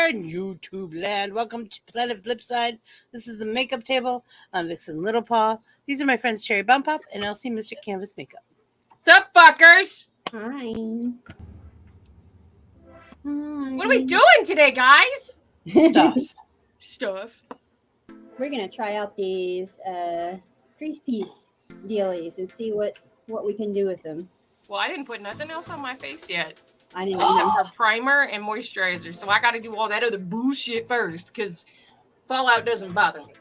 there in YouTube land. Welcome to Planet Flipside. This is the makeup table. I'm Vixen Little Paw. These are my friends Cherry Bum Pop and Elsie Mystic Canvas Makeup. What's up, fuckers? Hi. What are we doing today, guys? Stuff. We're gonna try out these crease piece dealies and see what we can do with them. Well, I didn't put nothing else on my face yet. I didn't Except know. for primer and moisturizer, so I gotta do all that other bullshit first, because fallout doesn't bother me.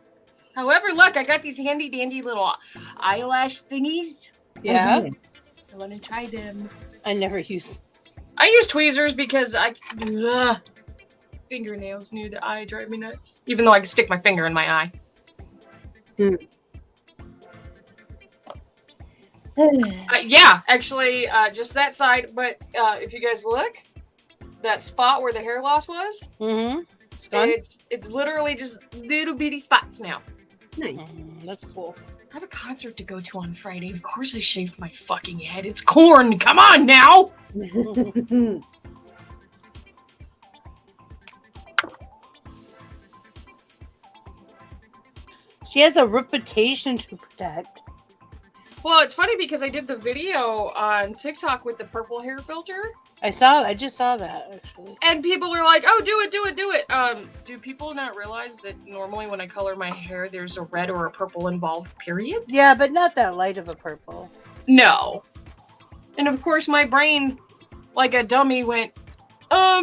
However, look, I got these handy dandy little eyelash thingies. Yeah. I want to try them. I never used. I use tweezers because fingernails near the eye drive me nuts. Even though I can stick my finger in my eye. Yeah, actually, just that side. But if you guys look, that spot where the hair loss was, it's gone. It's literally just little bitty spots now. Nice. That's cool. I have a concert to go to on Friday. Of course I shaved my fucking head. It's corn. Come on now. She has a reputation to protect. Well, it's funny because I did the video on TikTok with the purple hair filter. I just saw that actually. And people are like, "Oh, do it, do it, do it." Do people not realize that normally when I color my hair, there's a red or a purple involved, period? Yeah, but not that light of a purple. No. And of course, my brain, like a dummy, went, how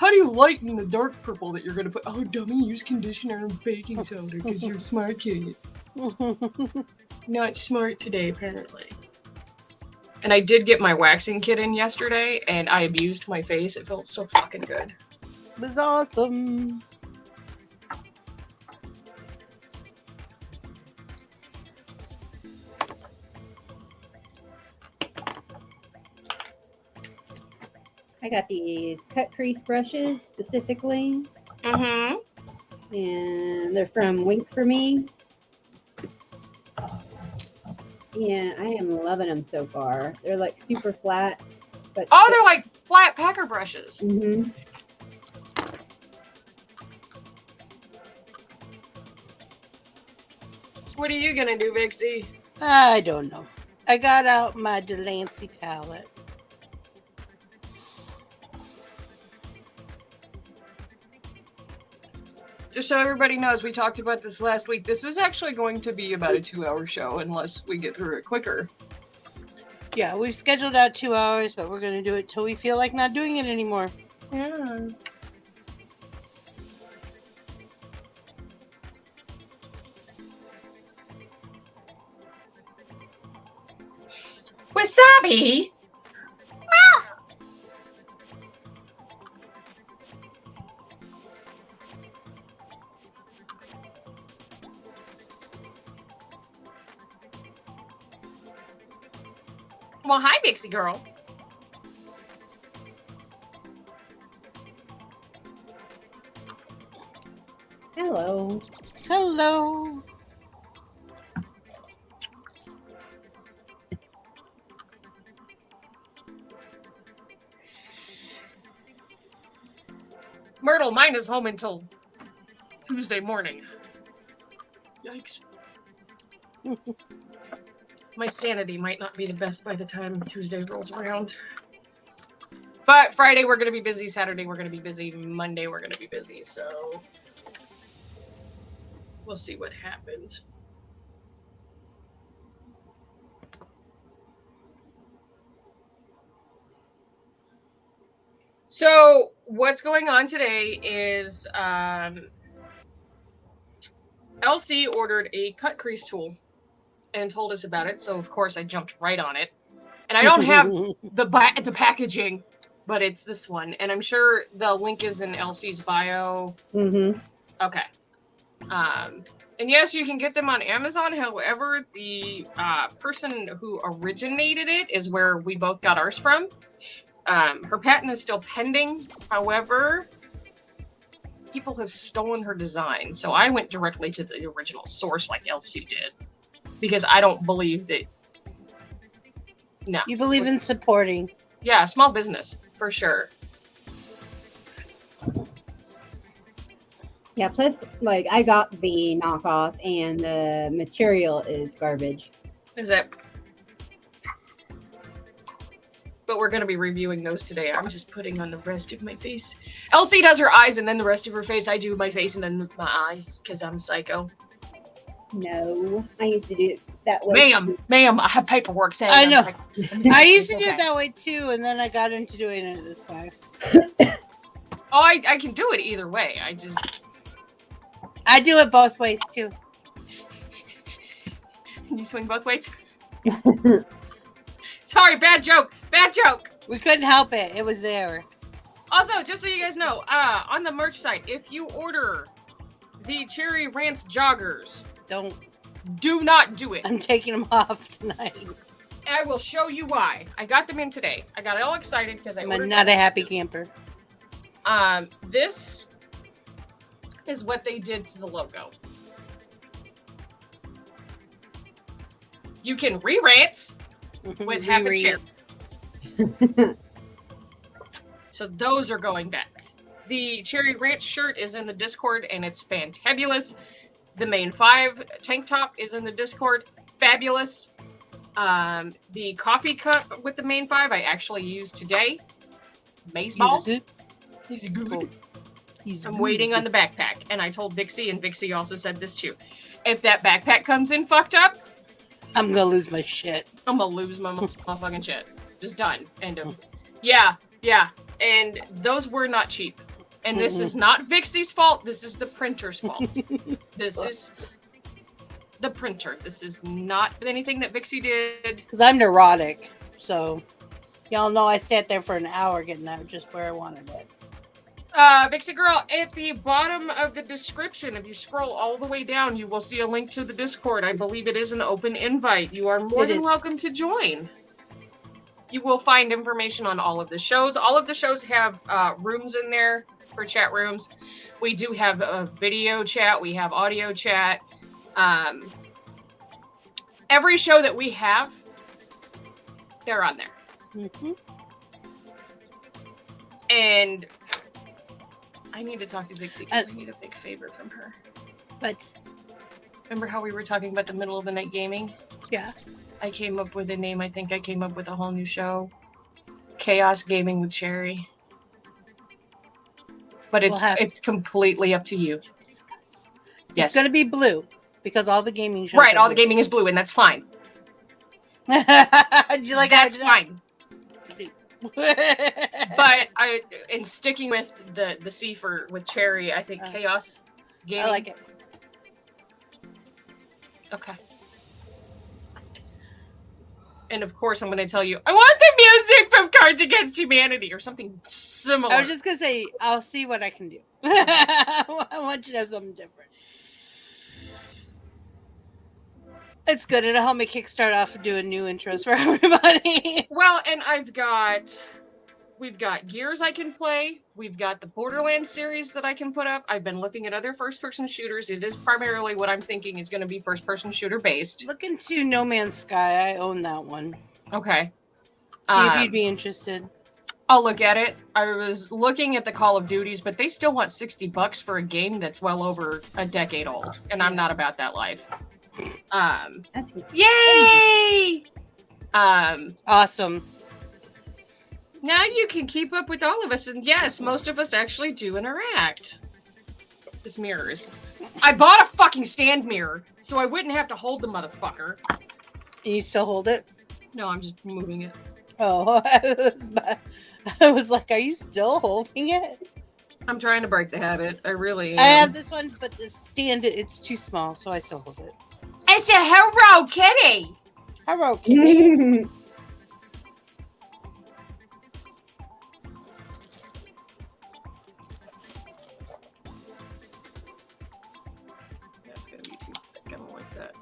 do you lighten the dark purple that you're gonna put? Oh, dummy, use conditioner and baking soda because you're a smart kid. Not smart today, apparently. And I did get my waxing kit in yesterday, and I abused my face. It felt so fucking good. It was awesome. I got these cut crease brushes specifically. Mm-hmm. And they're from Wink for Me. Yeah, I am loving them so far. They're like super flat. But Oh, they're like flat packer brushes. Mm-hmm. What are you gonna do, Vixie? I don't know. I got out my Delancey palette. Just so everybody knows, we talked about this last week. This is actually going to be about a 2-hour show unless we get through it quicker. Yeah, we've scheduled out 2 hours, but we're going to do it till we feel like not doing it anymore. Yeah. Wasabi? Well, hi, Vixie girl. Hello. Hello. Myrtle, mine is home until Tuesday morning. Yikes. My sanity might not be the best by the time Tuesday rolls around. But Friday we're going to be busy, Saturday we're going to be busy, Monday we're going to be busy, so we'll see what happens. So what's going on today is Elsie ordered a cut crease tool and told us about it, so of course I jumped right on it. And I don't have the packaging, but it's this one, and I'm sure the link is in Elsie's bio. Mm-hmm. Okay. And yes, you can get them on Amazon. However, the person who originated it is where we both got ours from. Her patent is still pending. However, people have stolen her design, so I went directly to the original source like Elsie did. Because I don't believe that. No. You believe in supporting. Yeah, small business, for sure. Yeah, plus, like, I got the knockoff, and the material is garbage. Is it? But we're going to be reviewing those today. I'm just putting on the rest of my face. Elsie does her eyes and then the rest of her face. I do my face and then my eyes because I'm psycho. No, I used to do it that way. Ma'am, I have paperwork saying I know. I It's used to do okay. it that way too, and then I got into doing it this way. Oh, I can do it either way. I do it both ways too. You swing both ways? Sorry, bad joke. Bad joke. We couldn't help it. It was there. Also, just so you guys know, on the merch site, if you order the Cherry Ranch joggers, do not do it. I'm taking them off tonight. I will show you why. I got them in today. I got all excited because I'm not a happy camper. This is what they did to the logo. You can re-rant with half a chair. So those are going back. The Cherry Ranch shirt is in the Discord and it's fantabulous. The main 5 tank top is in the Discord. Fabulous. The coffee cup with the main 5 I actually used today. Mazeballs. He's good. Cool. I'm waiting on the backpack. And I told Vixie, and Vixie also said this too. If that backpack comes in fucked up, I'm gonna lose my shit. I'm gonna lose my motherfucking shit. Just done. End of. Yeah. And those were not cheap. And this is not Vixie's fault. This is the printer's fault. This is the printer. This is not anything that Vixie did. Because I'm neurotic. So, y'all know I sat there for an hour getting that just where I wanted it. Vixie girl, at the bottom of the description, if you scroll all the way down, you will see a link to the Discord. I believe it is an open invite. You are more than welcome to join. You will find information on all of the shows. All of the shows have rooms in there for chat rooms. We do have a video chat. We have audio chat. Every show that we have, they're on there. Mm-hmm. And I need to talk to Vixie because I need a big favor from her. But remember how we were talking about the middle of the night gaming? Yeah. I came up with a name. I think I came up with a whole new show. Chaos Gaming with Cherry. But it's completely up to you. Discuss. Yes. It's gonna be blue because all the gaming shows. Right, all the gaming is blue, and that's fine. Do you like that's fine. But But in sticking with the C with Cherry, I think Chaos Gaming. I like it. Okay. And of course, I'm going to tell you, I want the music from Cards Against Humanity or something similar. I was just gonna say, I'll see what I can do. I want you to have something different. It's good. It'll help me kickstart off doing new intros for everybody. Well, and we've got Gears I can play. We've got the Borderlands series that I can put up. I've been looking at other first-person shooters. It is primarily what I'm thinking is going to be first-person shooter based. Look into No Man's Sky. I own that one. Okay. See if you'd be interested. I'll look at it. I was looking at the Call of Duties, but they still want $60 for a game that's well over a decade old, and I'm not about that life. That's good. Yay! Awesome. Now you can keep up with all of us, and yes, most of us actually do interact. This mirrors. I bought a fucking stand mirror, so I wouldn't have to hold the motherfucker. And you still hold it? No, I'm just moving it. Oh, I was like, are you still holding it? I'm trying to break the habit. I really am. I have this one, but the stand, it's too small, so I still hold it. It's a Hello Kitty! Hello, Kitty. That's gonna be too thick. I don't like that.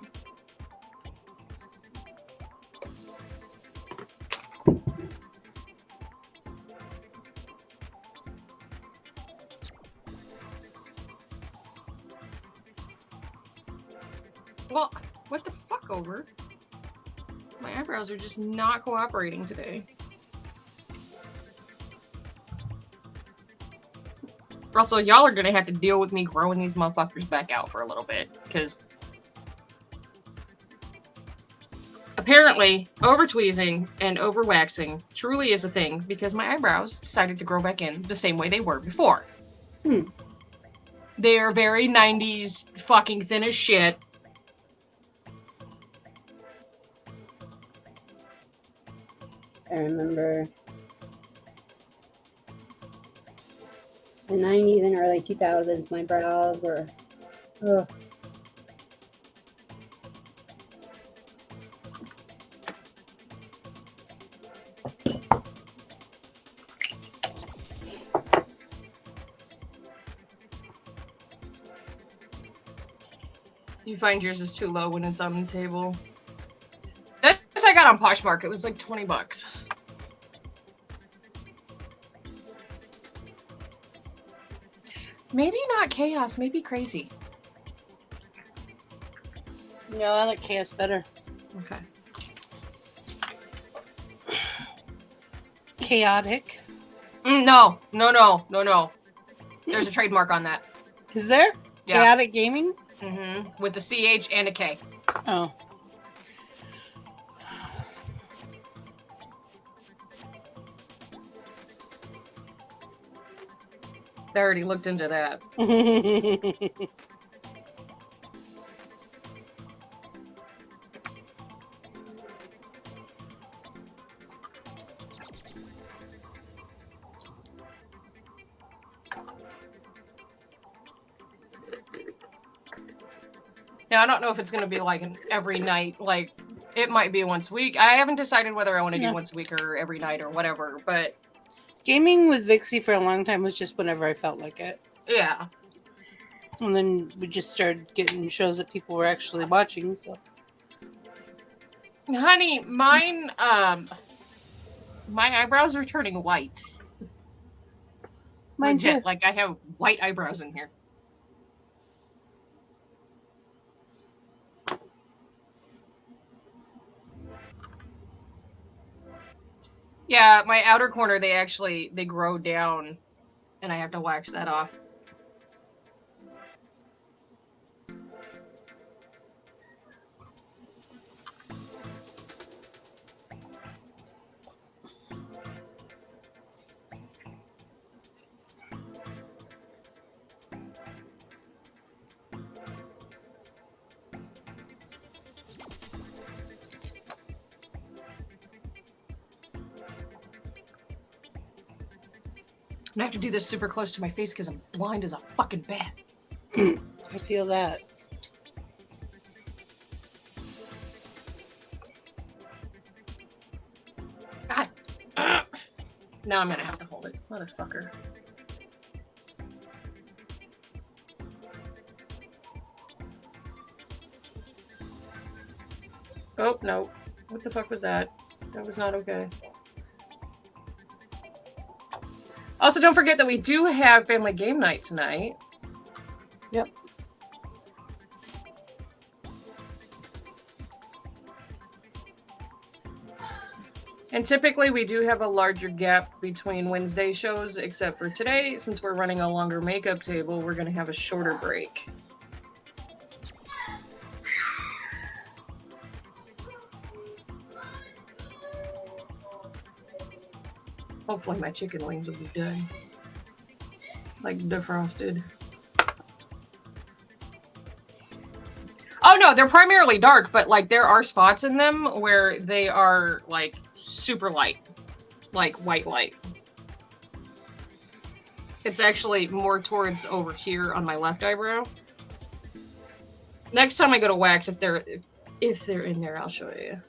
Well, what the fuck over? My eyebrows are just not cooperating today. Russell, y'all are gonna have to deal with me growing these motherfuckers back out for a little bit, because apparently over-tweezing and over-waxing truly is a thing, because my eyebrows decided to grow back in the same way they were before. They are very 90s, fucking thin as shit. I remember the 90s and early 2000s, my brows were, ugh. You find yours is too low when it's on the table. That's I got on Poshmark. It was like $20. Maybe not chaos, maybe crazy. No, I like chaos better. Okay. Chaotic. No. There's a trademark on that. Is there? Yeah. Chaotic gaming? Mm-hmm. With a CH and a K. Oh. I already looked into that. Now, I don't know if it's going to be like an every night, like it might be once a week. I haven't decided whether I want to do once a week or every night or whatever, but Gaming with Vixie for a long time was just whenever I felt like it. yeah. And then we just started getting shows that people were actually watching, so. Honey, mine, my eyebrows are turning white. Mine Legit, too. like I have white eyebrows in here. Yeah, my outer corner, they grow down, and I have to wax that off. I have to do this super close to my face because I'm blind as a fucking bat. I feel that. God. Now I'm gonna have to hold it. Motherfucker. Oh, no. What the fuck was that? That was not okay. Also, don't forget that we do have family game night tonight. Yep. And typically we do have a larger gap between Wednesday shows, except for today, since we're running a longer makeup table, we're going to have a shorter break. Hopefully my chicken wings will be done. Like defrosted. Oh no, they're primarily dark, but like there are spots in them where they are like super light. Like white light. It's actually more towards over here on my left eyebrow. Next time I go to wax, if they're in there, I'll show you.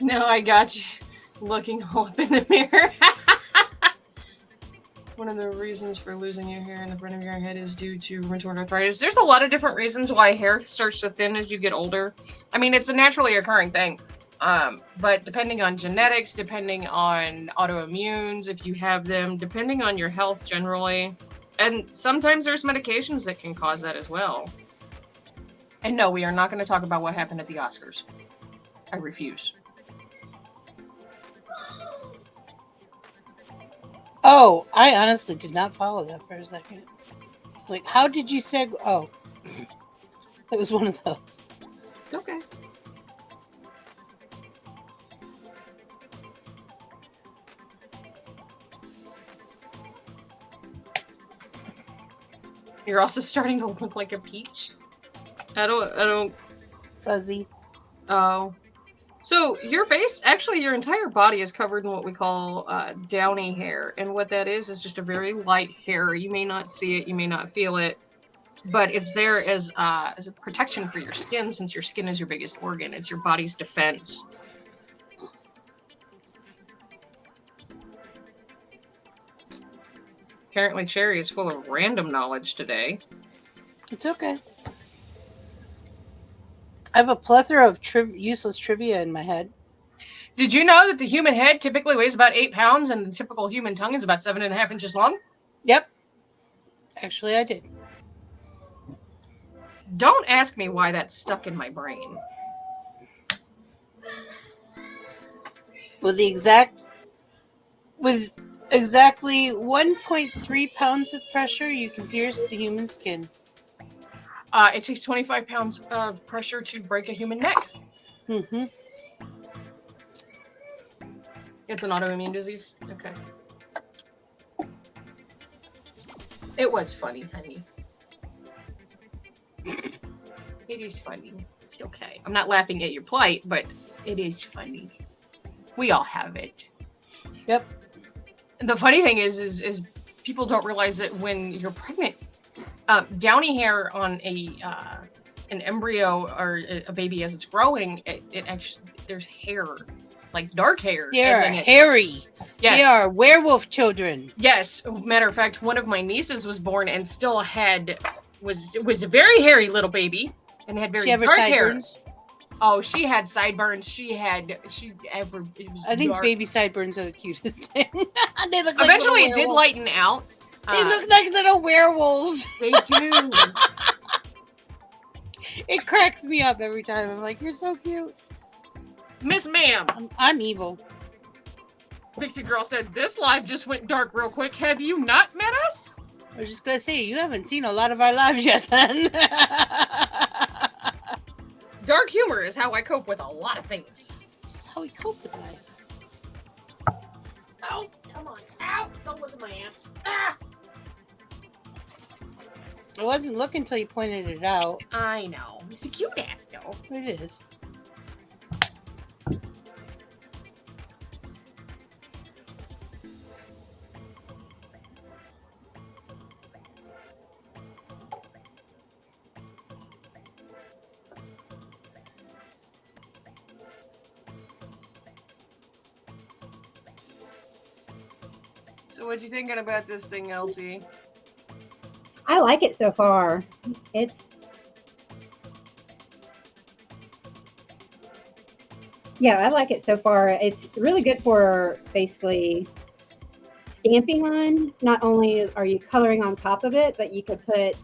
No, I got you looking all up in the mirror. One of the reasons for losing your hair in the front of your head is due to rheumatoid arthritis. There's a lot of different reasons why hair starts to thin as you get older. I mean, it's a naturally occurring thing. But depending on genetics, depending on autoimmunes, if you have them, depending on your health generally, and sometimes there's medications that can cause that as well. And no, we are not going to talk about what happened at the Oscars. I refuse. Oh, I honestly did not follow that for a second. Like, how did you say? Oh, it was one of those. It's okay. You're also starting to look like a peach. I don't. Fuzzy. Oh. So your face, actually your entire body is covered in what we call downy hair. And what that is just a very light hair. You may not see it, you may not feel it, but it's there as a protection for your skin, since your skin is your biggest organ. It's your body's defense. Apparently Sherry is full of random knowledge today. It's okay. I have a plethora of useless trivia in my head. Did you know that the human head typically weighs about 8 pounds and the typical human tongue is about 7.5 inches long? Yep. Actually, I did. Don't ask me why that's stuck in my brain. With exactly 1.3 pounds of pressure, you can pierce the human skin. It takes 25 pounds of pressure to break a human neck. Mm-hmm. It's an autoimmune disease? Okay. It was funny, honey. It is funny. It's okay. I'm not laughing at your plight, but it is funny. We all have it. Yep. And the funny thing is people don't realize that when you're pregnant, downy hair on an embryo or a baby as it's growing, it actually, there's hair, like dark hair. They are hairy. Yes. They are werewolf children. Yes. Matter of fact, one of my nieces was born and still was a very hairy little baby and had very dark hair. Oh, she had sideburns. It was I think dark. baby sideburns are the cutest thing. They look like Eventually it did lighten out. They look like little werewolves. They do. It cracks me up every time. I'm like, you're so cute. Miss Ma'am. I'm evil. Pixie Girl said, this live just went dark real quick. Have you not met us? I was just going to say, you haven't seen a lot of our lives yet, then. Dark humor is how I cope with a lot of things. This is how we cope with life. Ow, come on. Ow, don't look at my ass. Ah! I wasn't looking until you pointed it out. I know. It's a cute ass, though. It is. So what you thinking about this thing, Elsie? I like it so far. Yeah, I like it so far. It's really good for basically stamping on. Not only are you coloring on top of it, but you could put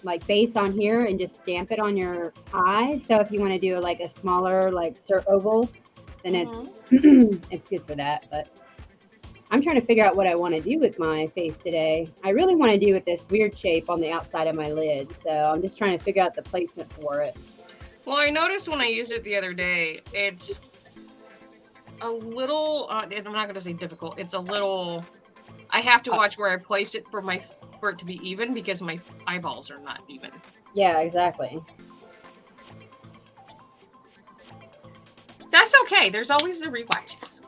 like base on here and just stamp it on your eye. So if you want to do like a smaller like oval, then it's good for that. But I'm trying to figure out what I want to do with my face today. I really want to do with this weird shape on the outside of my lid. So I'm just trying to figure out the placement for it. Well, I noticed when I used it the other day, it's a little, I'm not going to say difficult. It's a little, I have to watch where I place it for it to be even, because my eyeballs are not even. Yeah, exactly. That's okay. There's always the rewatches.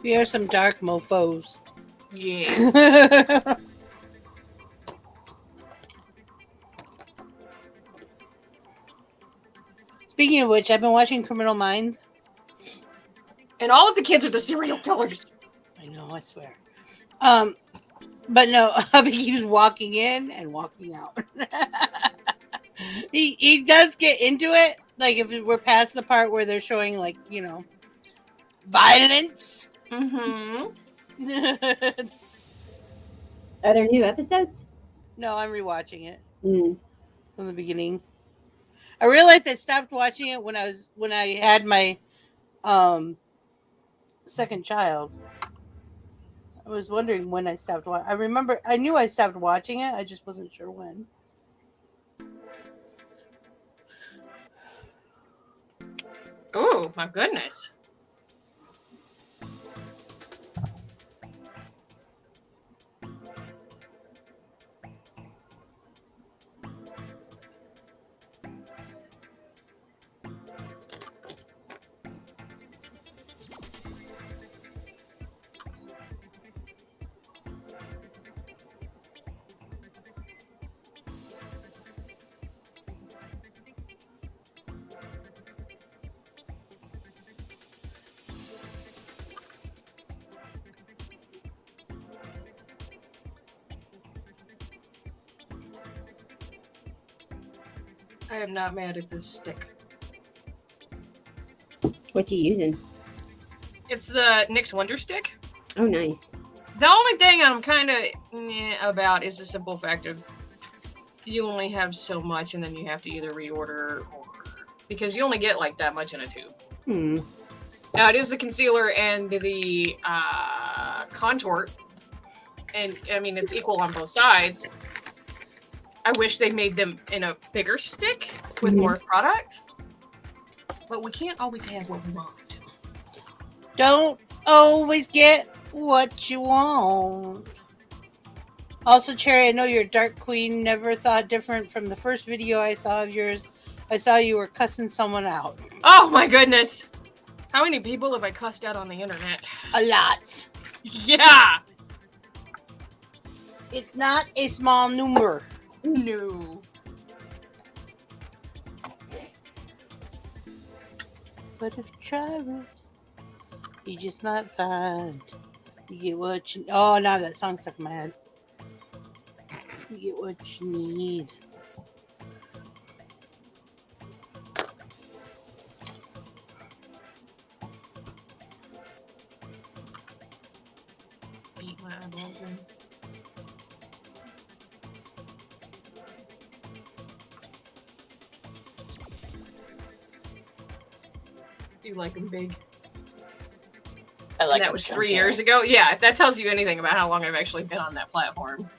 We are some dark mofos. Yeah. Speaking of which, I've been watching Criminal Minds. And all of the kids are the serial killers. I know, I swear. But no, hubby keeps walking in and walking out. he does get into it. Like if we're past the part where they're showing like, you know, violence. Mm-hmm. Are there new episodes? No, I'm rewatching it Mm. from the beginning. I realized I stopped watching it when I had my second child. I was wondering when I stopped watching. I knew I stopped watching it. I just wasn't sure when. Oh, my goodness. I am not mad at this stick. What you using? It's the Nyx Wonder Stick. Oh, nice. The only thing I'm kind of about is the simple fact of you only have so much, and then you have to either reorder or because you only get like that much in a tube. Hmm. Now it is the concealer and the contour, and I mean it's equal on both sides. I wish they made them in a bigger stick with more product, but we can't always have what we want. Don't always get what you want. Also, Cherry, I know you're a dark queen. Never thought different from the first video I saw of yours. I saw you were cussing someone out. Oh my goodness! How many people have I cussed out on the internet? A lot. Yeah! It's not a small number. No. But if you try right, you just might find you get what you... Oh, now that song stuck in my head. You get what you need. Beat my eyeballs in. Do you like them big? I like And that was 3 years ago? Yeah, if that tells you anything about how long I've actually been on that platform.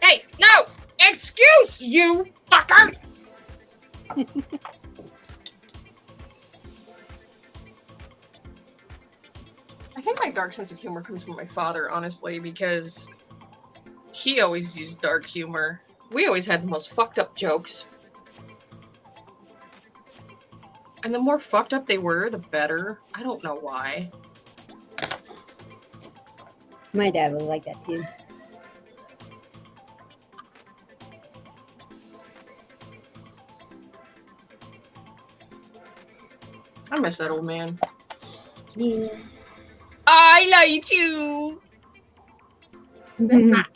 Hey, no! Excuse you, fucker! I think my dark sense of humor comes from my father, honestly, because he always used dark humor. We always had the most fucked up jokes. And the more fucked up they were, the better. I don't know why. My dad was like that too. I miss that old man. Yeah. I like you! That's hot.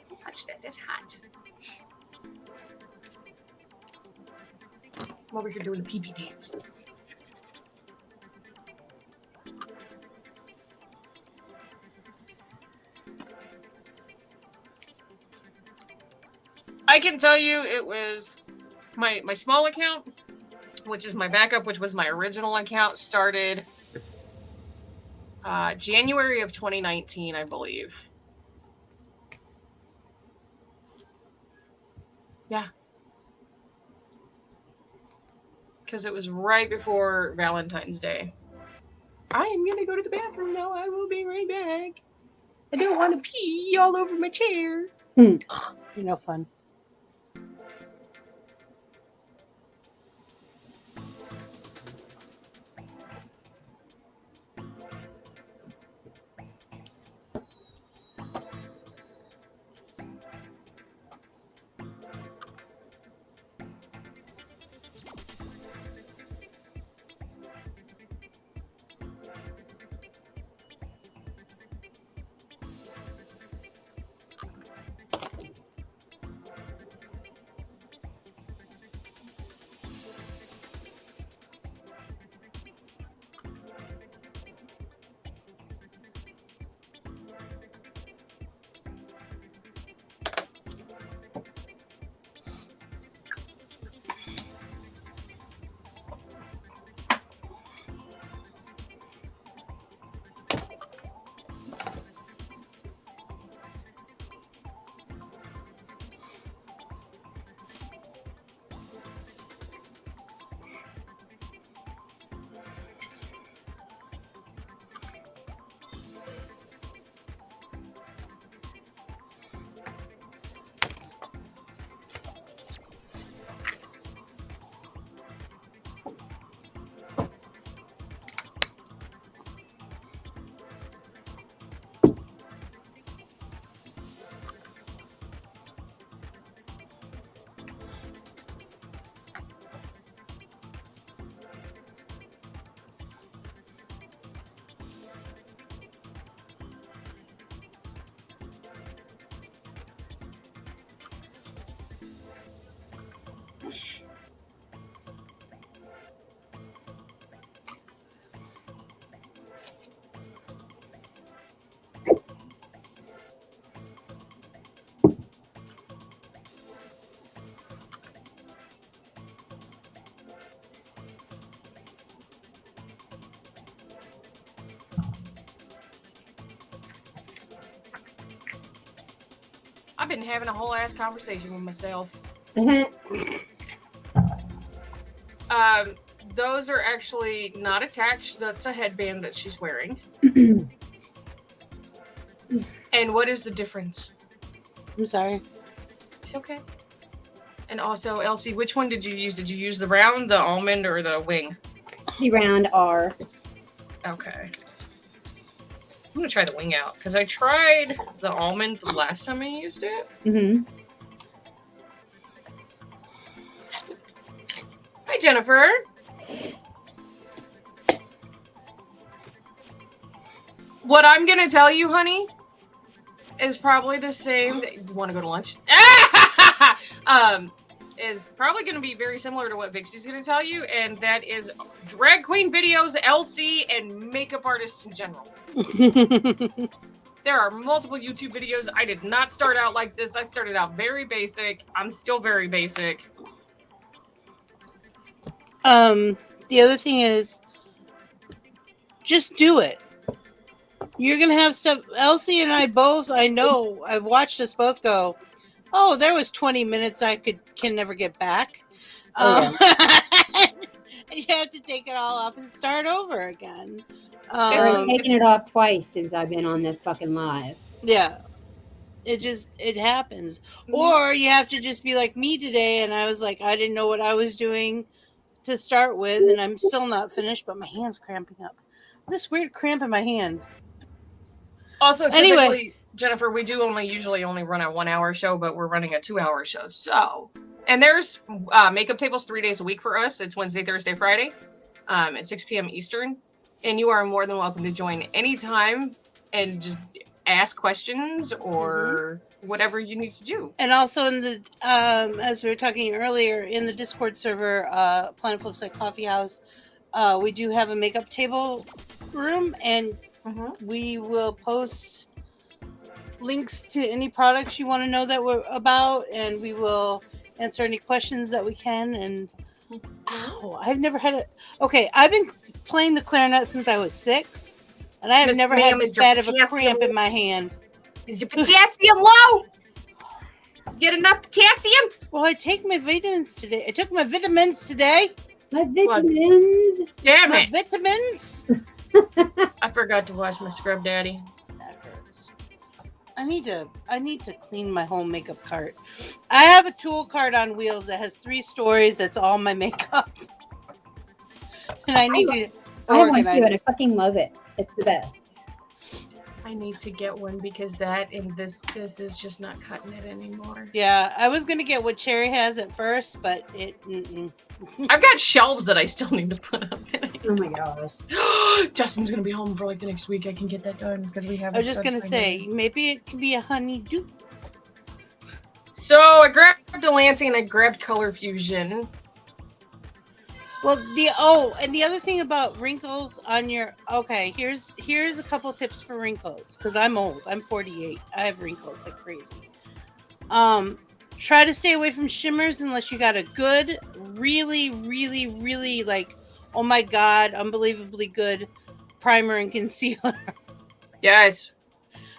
Don't touch that, that's hot. I'm over here doing the pee-pee dance. I can tell you it was my small account, which is my backup, which was my original account, started January of 2019, I believe. Yeah. Because it was right before Valentine's Day. I am gonna go to the bathroom now. I will be right back. I don't want to pee all over my chair. You're no fun. I've been having a whole ass conversation with myself. Those are actually not attached. That's a headband that she's wearing. And what is the difference? I'm sorry. It's okay. And also, Elsie, which one did you use? Did you use the round, the almond, or the wing? The round R. Okay. I'm gonna try the wing out because I tried the almond the last time I used it. Mm-hmm. Hi, Jennifer. What I'm gonna tell you, honey, is probably the same. You want to go to lunch? Is probably going to be very similar to what Vixie's going to tell you, and that is drag queen videos, LC, and makeup artists in general. There are multiple YouTube videos. I did not start out like this. I started out very basic. I'm still very basic. The other thing is, just do it. You're gonna have stuff. Elsie and I both. I know. I've watched us both go. Oh, there was 20 minutes I can never get back. Oh, You have to take it all off and start over again. I've taken it off twice since I've been on this fucking live. Yeah. It happens. Mm-hmm. Or you have to just be like me today, and I was like, I didn't know what I was doing to start with, and I'm still not finished, but my hand's cramping up. This weird cramp in my hand. Also, typically, Anyway. Jennifer, we do usually only run a 1 hour show, but we're running a 2 hour show. So, and there's makeup tables 3 days a week for us. It's Wednesday, Thursday, Friday, at 6 p.m. Eastern. And you are more than welcome to join anytime and just ask questions or whatever you need to do. And also in the, as we were talking earlier, in the Discord server, Planet Flipside Coffee House, we do have a makeup table room, and we will post links to any products you want to know that we're about, and we will answer any questions that we can. And I've never had it. Okay, I've been playing the clarinet since I was 6, and I have never had this bad of a cramp in my hand. Is your potassium low? Get enough potassium? Well, I take my vitamins today. I took my vitamins today. My vitamins. Damn My it! vitamins. I forgot to wash my scrub daddy. That hurts. I need to clean my whole makeup cart. I have a tool cart on wheels that has 3 stories. That's all my makeup, and I need to I want to, organize and I it. fucking love it. It's the best. I need to get one because that and this is just not cutting it anymore. Yeah, I was gonna get what Cherry has at first, but it. I've got shelves that I still need to put up. Oh my gosh. Justin's gonna be home for like the next week. I can get that done because we have. I was just gonna say maybe it can be a honeydew. So I grabbed a Lancing and I grabbed Color Fusion. Well, and the other thing about wrinkles on your here's a couple tips for wrinkles, because I'm old. I'm 48. I have wrinkles like crazy. Try to stay away from shimmers unless you got a good, really, really, really like, oh my god, unbelievably good primer and concealer. Yes.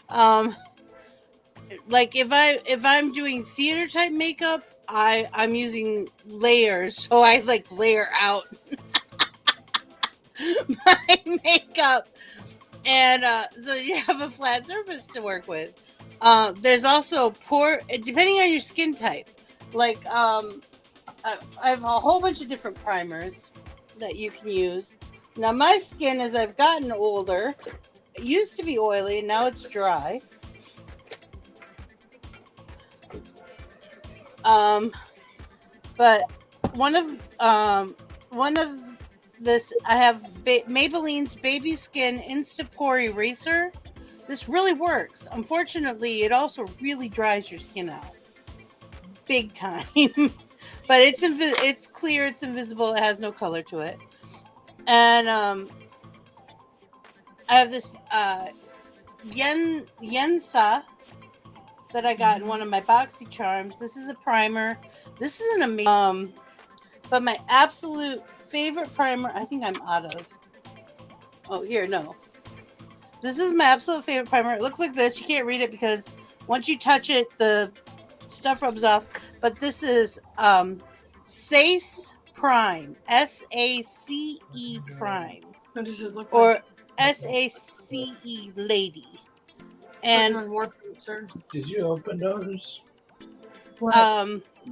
Like if I'm doing theater type makeup, I'm using layers, so I like layer out my makeup, and so you have a flat surface to work with. There's also depending on your skin type. Like I have a whole bunch of different primers that you can use. Now my skin, as I've gotten older, it used to be oily, and now it's dry. But one of this, I have Maybelline's Baby Skin Instapore Eraser. This really works. Unfortunately, it also really dries your skin out, big time. But it's clear, it's invisible, it has no color to it. And I have this Yensa that I got in one of my boxy charms. This is a primer. This is an amazing, but my absolute favorite primer, I think I'm out of. Oh, here, no. This is my absolute favorite primer. It looks like this. You can't read it because Once you touch it, the stuff rubs off. But this is Sace Prime. SACE Prime. What does it look Or like? SACE Lady. And Did you open those?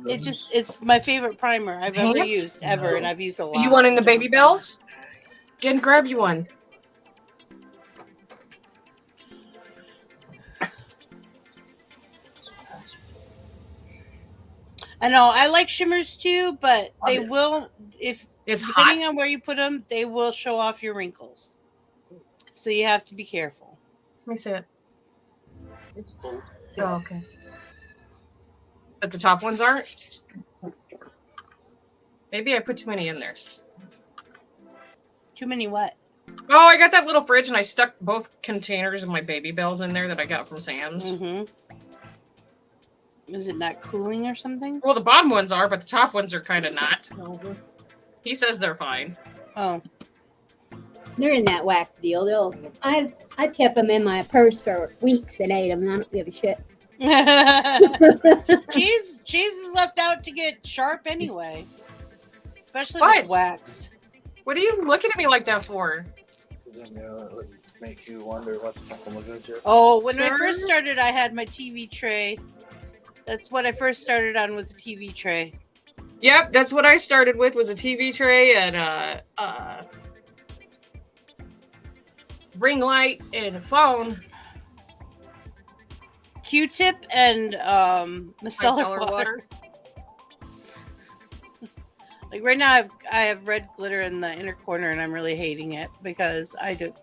it's my favorite primer I've ever Pants? used ever, and I've used a lot. You wanting the of baby different bells? Get and grab you one. I know I like shimmers too, but they will, if It's depending hot. on where you put them, they will show off your wrinkles. So you have to be careful. Let me see it. It's cool. Oh, okay. But the top ones aren't? Maybe I put too many in there. Too many what? Oh, I got that little fridge and I stuck both containers of my baby bells in there that I got from Sam's. Mm-hmm. Is it not cooling or something? Well, the bottom ones are, but the top ones are kind of not. He says they're fine. Oh. They're in that wax deal. I've kept them in my purse for weeks and ate them. And I don't give a shit. cheese is left out to get sharp anyway, especially What? with waxed. What are you looking at me like that for? Then, it would make you wonder what the fuck am I going to do? Oh, when I Sir? first started, I had my TV tray. That's what I first started on, was a TV tray. Yep, that's what I started with, was a TV tray and a ring light and a phone. Q-tip and micellar water. Like right now, I have red glitter in the inner corner, and I'm really hating it because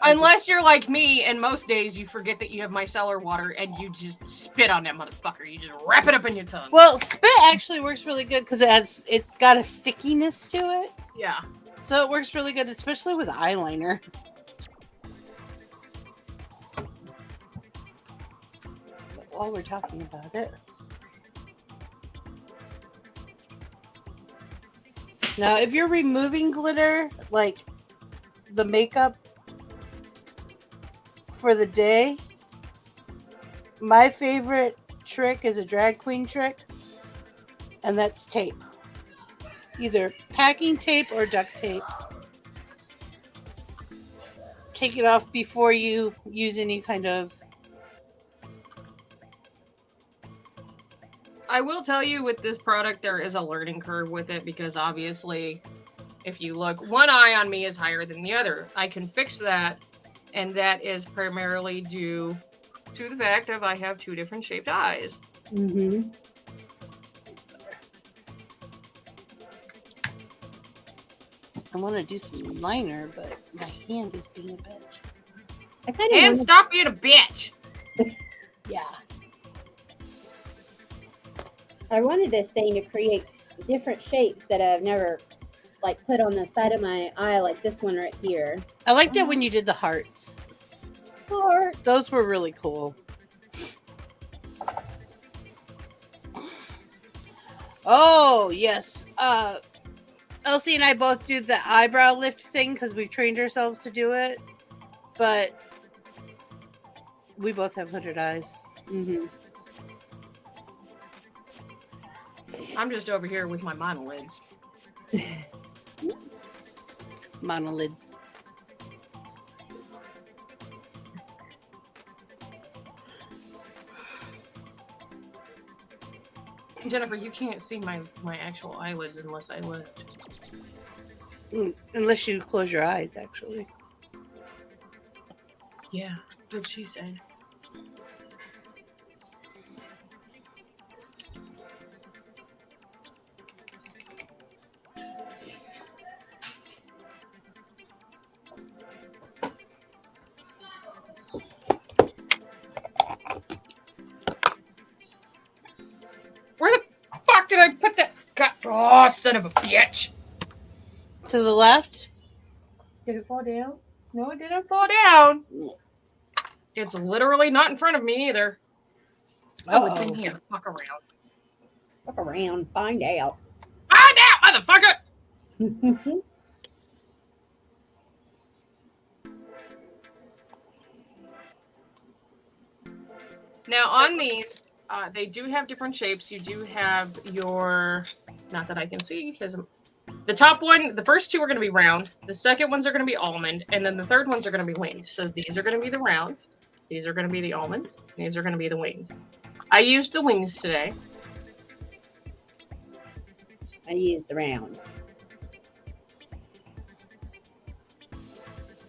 Unless you're like me, and most days you forget that you have micellar water and you just spit on that motherfucker. You just wrap it up in your tongue. Well, spit actually works really good because it's got a stickiness to it. Yeah. So it works really good, especially with eyeliner. But while we're talking about it. Now, if you're removing glitter, like the makeup for the day, my favorite trick is a drag queen trick, and that's tape. Either packing tape or duct tape. Take it off before you use any kind of... I will tell you, with this product, there is a learning curve with it because obviously, if you look, one eye on me is higher than the other. I can fix that, and that is primarily due to the fact of I have two different shaped eyes. Mm-hmm. I want to do some liner, but my hand is being a bitch. I kind And of stop being a bitch! Yeah. I wanted this thing to create different shapes that I've never like put on the side of my eye, like this one right here. I liked it when you did the hearts. Heart. Those were really cool. Oh, yes. Elsie and I both do the eyebrow lift thing because we've trained ourselves to do it. But we both have 100 eyes. Mm-hmm. I'm just over here with my monolids. Monolids. Jennifer, you can't see my actual eyelids unless I lift. Unless you close your eyes, actually. Yeah, what she said. Where the fuck did I put that? God, oh, son of a bitch! To the left? Did it fall down? No, it didn't fall down. It's literally not in front of me either. Oh, it's in here. Fuck around. Look around, find out. Find out, motherfucker! Now on these, they do have different shapes. You do have your, not that I can see, because the top one, the first two are going to be round. The second ones are going to be almond, and then the third ones are going to be winged. So these are going to be the round. These are going to be the almonds. These are going to be the wings. I used the wings today. I used the round.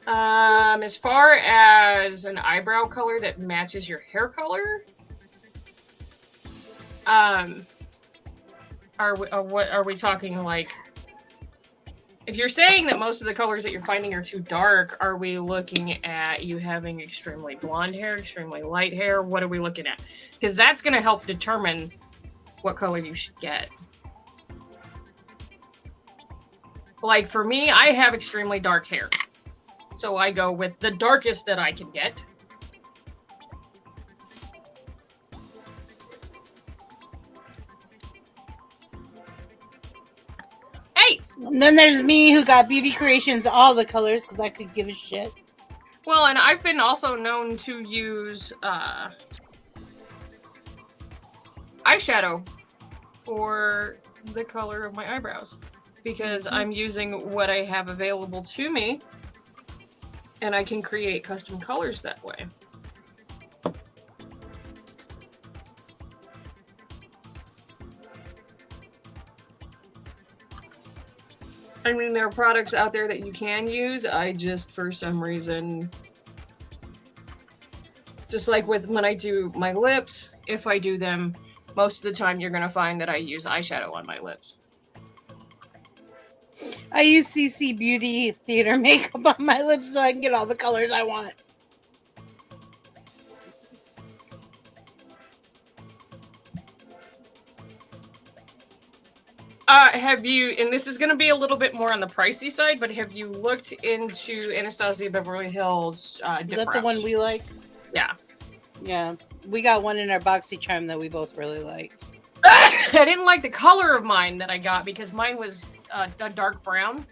As far as an eyebrow color that matches your hair color, what are we talking like? If you're saying that most of the colors that you're finding are too dark, are we looking at you having extremely blonde hair, extremely light hair? What are we looking at? Because that's going to help determine what color you should get. Like for me, I have extremely dark hair. So I go with the darkest that I can get. Hey! And then there's me who got Beauty Creations all the colors because I could give a shit. Well, and I've been also known to use eyeshadow for the color of my eyebrows because I'm using what I have available to me and I can create custom colors that way. I mean, there are products out there that you can use. I just, for some reason, just like with when I do my lips, if I do them, most of the time you're going to find that I use eyeshadow on my lips. I use CC Beauty Theater makeup on my lips so I can get all the colors I want. Have you, and this is going to be a little bit more on the pricey side, but have you looked into Anastasia Beverly Hills Is Dip that the Brows? one we like? Yeah. Yeah. We got one in our BoxyCharm that we both really like. I didn't like the color of mine that I got because mine was a dark brown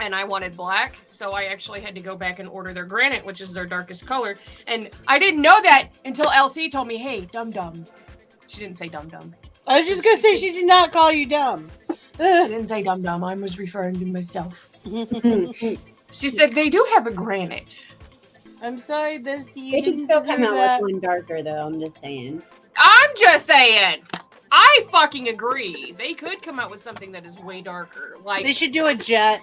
and I wanted black. So I actually had to go back and order their granite, which is their darkest color. And I didn't know that until LC told me, hey, dum-dum. She didn't say dum-dum. I was just going to say she did not call you dumb. She didn't say dum-dum. I was referring to myself. She said they do have a granite. I'm sorry, Bestie. They can still come out with one darker, though. I'm just saying. I'm just saying. I fucking agree. They could come out with something that is way darker. Like they should do a jet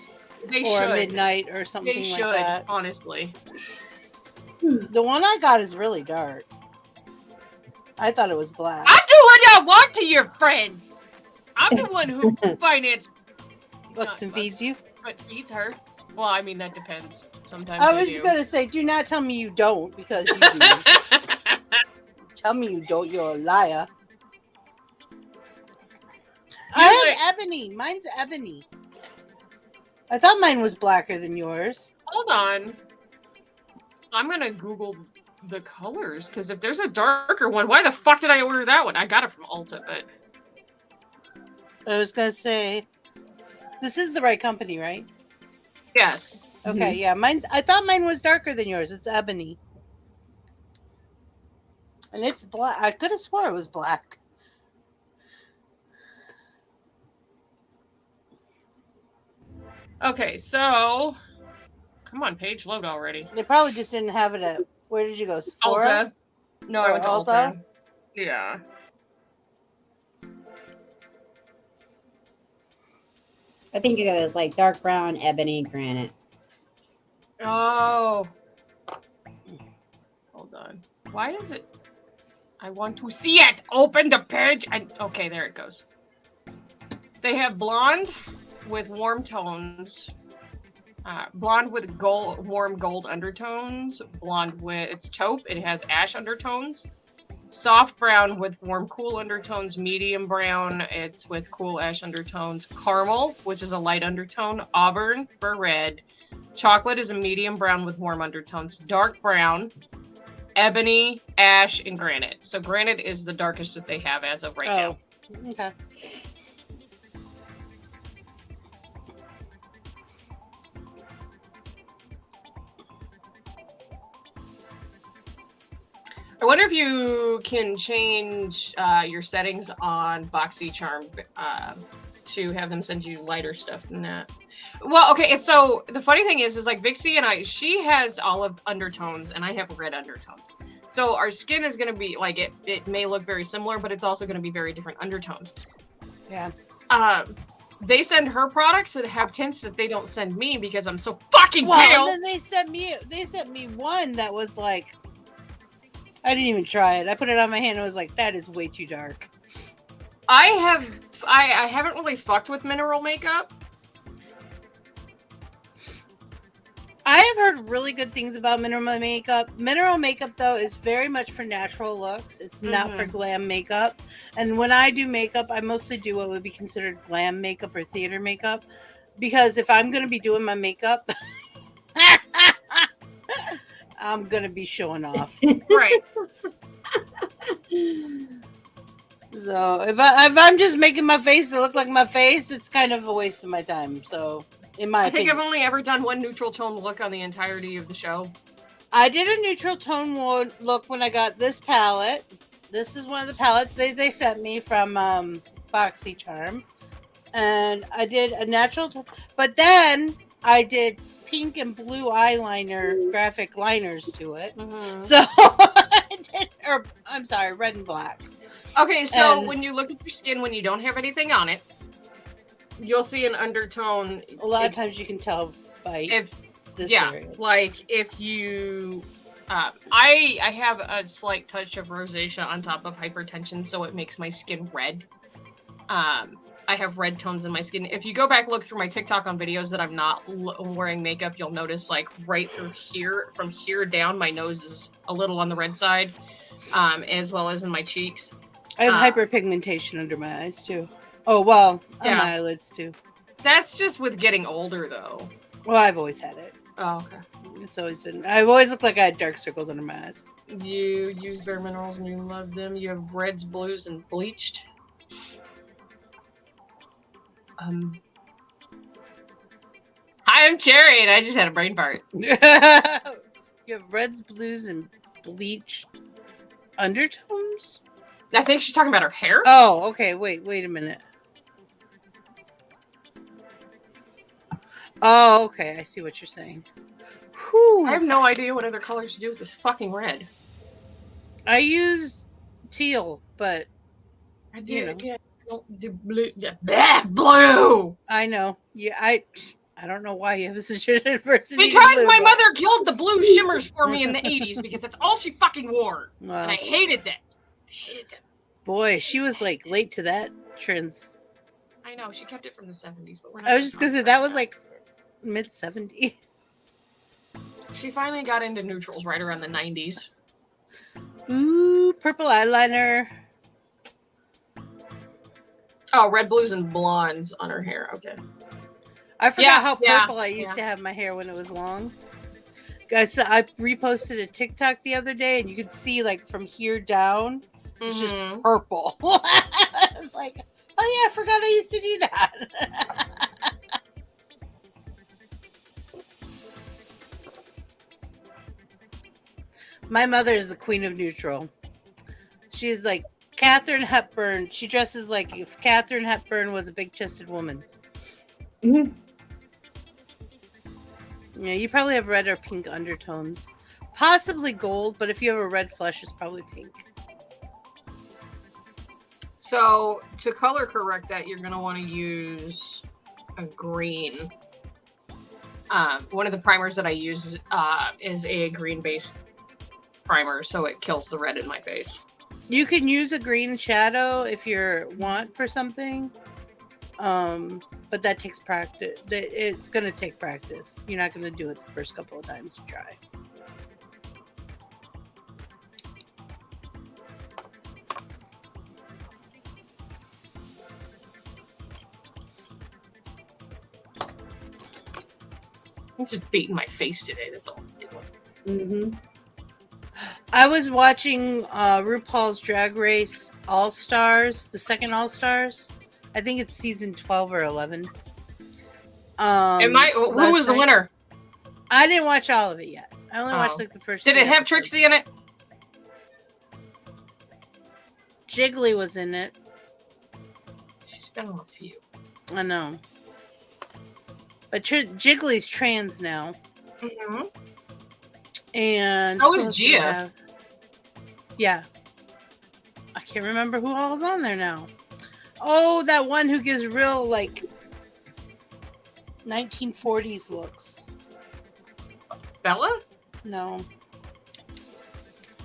they or should. a midnight or something They like should, that. honestly. The one I got is really dark. I thought it was black. I do what I want to your friend. I'm the one who financed Bucks and feeds you. but feeds her. Well, I mean that depends. Sometimes I was do. just gonna say, do not tell me you don't, because you do. Tell me you don't. You're a liar. I have ebony. Mine's ebony. I thought mine was blacker than yours. Hold on. I'm gonna Google the colors because if there's a darker one, why the fuck did I order that one? I got it from Ulta, but I was gonna say, this is the right company, right? yes. Okay, yeah. I thought mine was darker than yours. It's ebony, and it's black. I could have swore it was black. Okay, so come on, page load already. They probably just didn't have it at. Where did you go? Sephora? Ulta. No, I Or went to Ulta? Ulta. Yeah. I think it was like dark brown, ebony, granite. Oh. Hold on. Why is it? I want to see it. Open the page. And okay, there it goes. They have blonde with warm tones. Blonde with warm gold undertones. Blonde with, it's taupe. It has ash undertones. Soft brown with warm cool undertones. Medium brown, it's with cool ash undertones. Caramel, which is a light undertone. Auburn for red. Chocolate is a medium brown with warm undertones. Dark brown, ebony, ash, and granite. So granite is the darkest that they have as of right now. Okay. I wonder if you can change your settings on BoxyCharm to have them send you lighter stuff than that. Well, okay, so the funny thing is like Vixie and she has olive undertones and I have red undertones. So our skin is going to be like, it may look very similar, but it's also going to be very different undertones. Yeah. They send her products that have tints that they don't send me because I'm so fucking Well, pale. and then they sent me one that was like, I didn't even try it. I put it on my hand and I was like, that is way too dark. I haven't really fucked with mineral makeup. I have heard really good things about mineral makeup. Mineral makeup, though, is very much for natural looks. It's not for glam makeup. And when I do makeup, I mostly do what would be considered glam makeup or theater makeup. Because if I'm going to be doing my makeup, I'm going to be showing off. Right. So if I'm just making my face to look like my face, it's kind of a waste of my time. So in my opinion, I've only ever done one neutral tone look on the entirety of the show. I did a neutral tone look when I got this palette. This is one of the palettes they sent me from BoxyCharm. And I did a natural tone, but then I did pink and blue eyeliner graphic liners to it. So I did, or I'm sorry, red and black. Okay, so when you look at your skin when you don't have anything on it, you'll see an undertone. A lot of times you can tell by this area. Like if you, I have a slight touch of rosacea on top of hypertension, so it makes my skin red. I have red tones in my skin. If you go back look through my TikTok on videos that I'm not wearing makeup, you'll notice like right through here, from here down, my nose is a little on the red side, as well as in my cheeks. I have hyperpigmentation under my eyes too. Oh, well, on my eyelids too. That's just with getting older though. Well, I've always had it. Oh, okay. It's always been, I've always looked like I had dark circles under my eyes. You use bare minerals and you love them. You have reds, blues, and bleached. Hi, I'm Cherry, and I just had a brain fart. You have reds, blues, and bleached undertones? I think she's talking about her hair. Oh, okay. Wait a minute. Oh, okay. I see what you're saying. Whew. I have no idea what other colors to do with this fucking red. I use teal, but I do. You know. Yeah, I don't do blue. Yeah, blue. I know. Yeah, I don't know why you have such an adversity. Because my mother killed the blue shimmers for me in the 80s because that's all she fucking wore. Well, and I hated that. I hated them. Boy, she was like late to that trends. I know, she kept it from the 70s, but we're not. I was just gonna say that was like mid 70s. She finally got into neutrals right around the 90s. Ooh, purple eyeliner. Oh, red, blues, and blondes on her hair. Okay. I forgot how purple I used to have my hair when it was long. Guys, I reposted a TikTok the other day, and you could see like from here down, it's just purple. I was like, oh yeah, I forgot I used to do that. My mother is the queen of neutral. She's like Katharine Hepburn. She dresses like if Katharine Hepburn was a big-chested woman. Yeah, you probably have red or pink undertones. Possibly gold, but if you have a red flesh, it's probably pink. So, to color correct that, you're going to want to use a green. One of the primers that I use is a green-based primer, so it kills the red in my face. You can use a green shadow if you want for something. But that takes practice. It's going to take practice. You're not going to do it the first couple of times you try. I'm just beating my face today. That's all I'm doing. I was watching RuPaul's Drag Race All Stars, the second All Stars. I think it's season 12 or 11. Who was the winner? I didn't watch all of it yet. I only watched like the first. Did it have Trixie in it? Jiggly was in it. She's been on a few. I know. But Jiggly's trans now. Mm-hmm. And So who is else do we Gia. have? Yeah. I can't remember who all is on there now. Oh, that one who gives real, like, 1940s looks. Bella? No.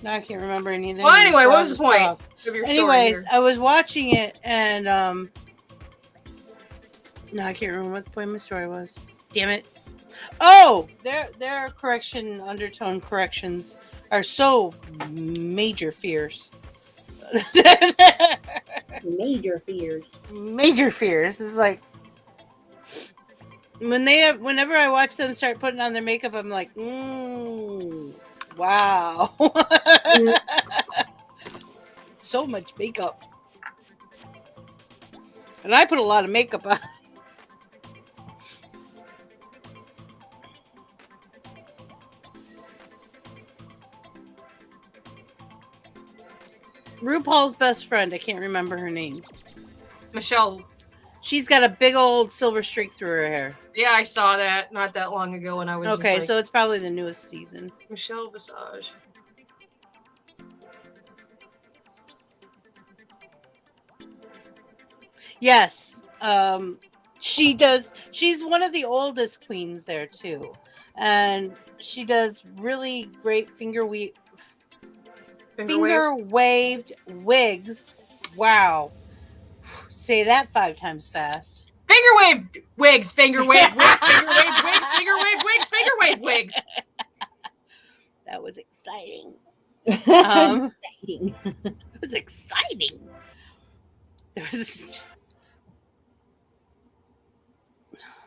No, I can't remember any of them. Well, anyway, what was the point of your story Anyways, here? I was watching it, and, no, I can't remember what the point of my story was. Damn it. Oh! Their undertone corrections are so major fears. Major fears. Major fears. It's like whenever I watch them start putting on their makeup, I'm like, wow. So much makeup. And I put a lot of makeup on. RuPaul's best friend, I can't remember her name. Michelle. She's got a big old silver streak through her hair. Yeah, I saw that not that long ago when I was Okay, just like, so it's probably the newest season. Michelle Visage. Yes. She does. She's one of the oldest queens there too. And she does really great finger waved wigs. Wow. Say that 5 times fast. Finger wave wigs, finger wave wigs, finger wave wigs, finger wave wigs, finger wave wigs. That was exciting. Exciting. It was exciting. There was just...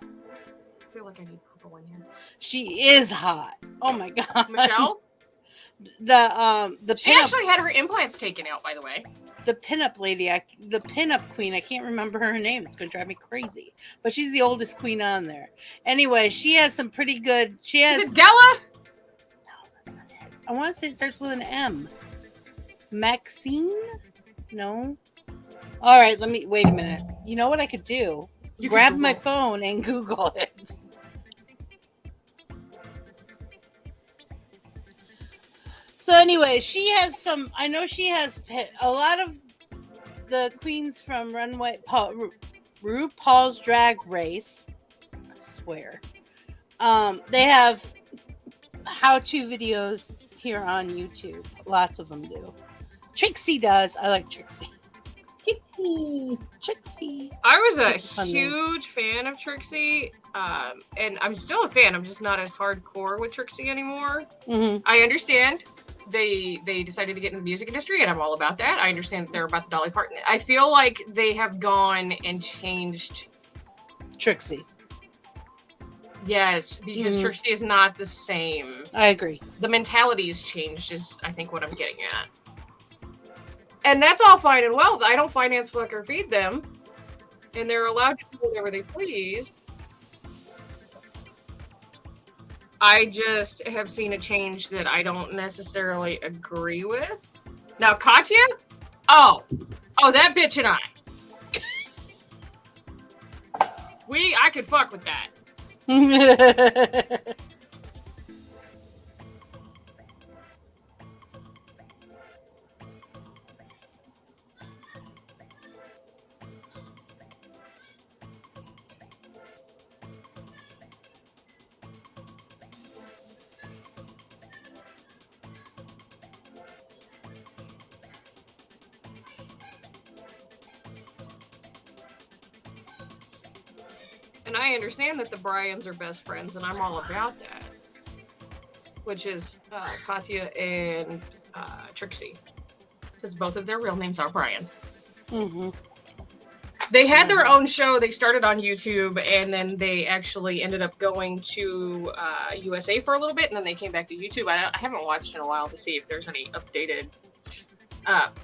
I feel like I need purple in here. She is hot. Oh my god. Michelle? The She actually had her implants taken out, by the way. The pinup lady, the pinup queen, I can't remember her name. It's going to drive me crazy. But she's the oldest queen on there. Anyway, she has some pretty good... She has... Is it Della? No, that's not it. I want to say it starts with an M. Maxine? No? All right, wait a minute. You know what I could do? You could Grab Google. my phone and Google it. So anyway, she has some... I know she has a lot of the queens from RuPaul's Drag Race. I swear. They have how-to videos here on YouTube. Lots of them do. Trixie does. I like Trixie. Trixie. I was a Just a fun name. huge fan of Trixie, and I'm still a fan. I'm just not as hardcore with Trixie anymore. Mm-hmm. I understand they decided to get in the music industry, and I'm all about that. I understand that they're about the Dolly Parton. I feel like they have gone and changed. Trixie. Yes, because Trixie is not the same. I agree. The mentality's changed is, I think, what I'm getting at. And that's all fine and well. I don't finance, fuck, or feed them. And they're allowed to do whatever they please. I just have seen a change that I don't necessarily agree with. Now, Katya? Oh, that bitch and I. I could fuck with that. And I understand that the Bryans are best friends, and I'm all about that. Which is Katya and Trixie. Because both of their real names are Brian. Mm-hmm. They had their own show. They started on YouTube, and then they actually ended up going to USA for a little bit, and then they came back to YouTube. I haven't watched in a while to see if there's any updated.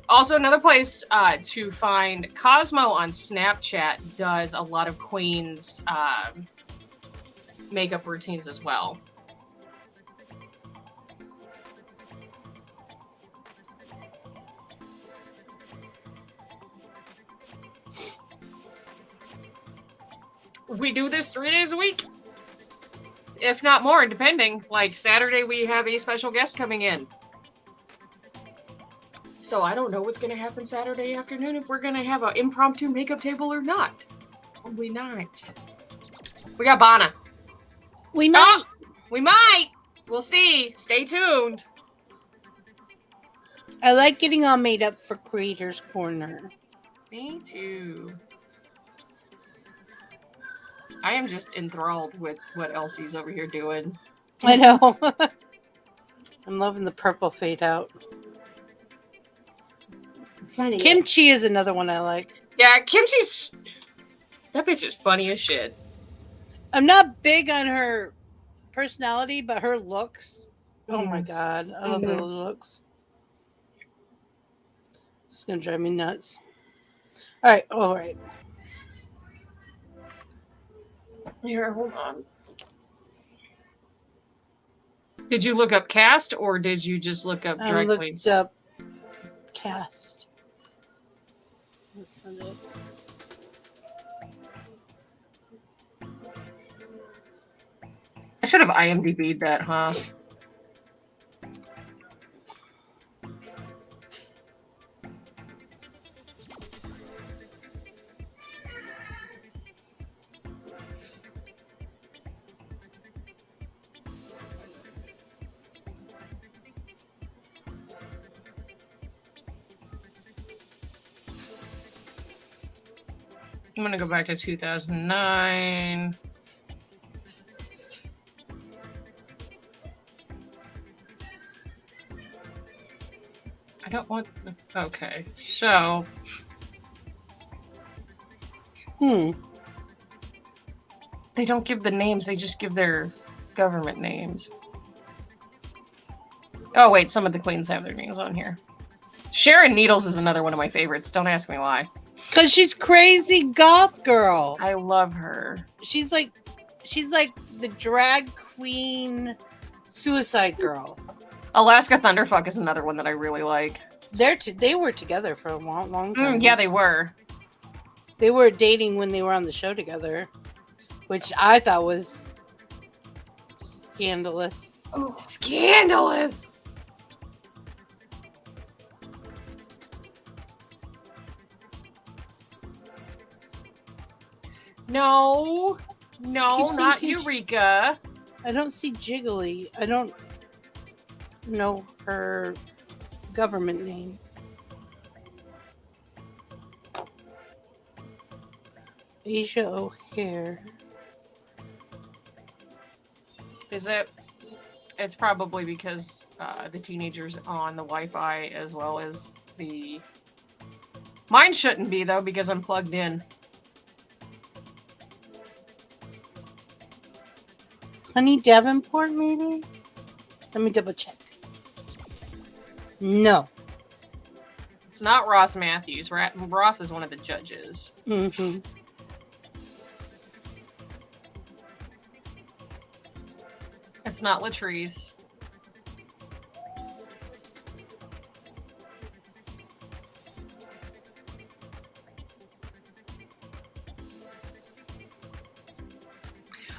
Also, another place to find Cosmo on Snapchat does a lot of Queen's makeup routines as well. we do this 3 days a week. If not more, depending. Like Saturday, we have a special guest coming in. So I don't know what's going to happen Saturday afternoon, if we're going to have an impromptu makeup table or not. Probably not. We got Bana. We might. We might. We'll see. Stay tuned. I like getting all made up for Creators Corner. Me too. I am just enthralled with what Elsie's over here doing. I know. I'm loving the purple fade out. Funny. Kimchi is another one I like. Yeah, Kimchi's... That bitch is funny as shit. I'm not big on her personality, but her looks. Oh my god. I love her looks. It's going to drive me nuts. Alright, alright. Here, hold on. Did you look up cast, or did you just look up I dry looked cleans? up cast. That's not it. I should have IMDb'd that, huh? I'm gonna go back to 2009. I don't want the... Okay, so... They don't give the names, they just give their government names. Oh wait, some of the queens have their names on here. Sharon Needles is another one of my favorites. Don't ask me why. Because she's crazy goth girl. I love her. She's like the drag queen suicide girl. Alaska Thunderfuck is another one that I really like. They were together for a long time. Yeah, they were. They were dating when they were on the show together, which I thought was scandalous. Oh, scandalous! No, not Eureka. I don't see Jiggly. I don't know her government name. Asia O'Hare. Is it? It's probably because the teenagers on the Wi-Fi as well as the... Mine shouldn't be, though, because I'm plugged in. Honey Davenport, maybe? Let me double check. No. It's not Ross Matthews. Ross is one of the judges. Mm-hmm. It's not Latrice.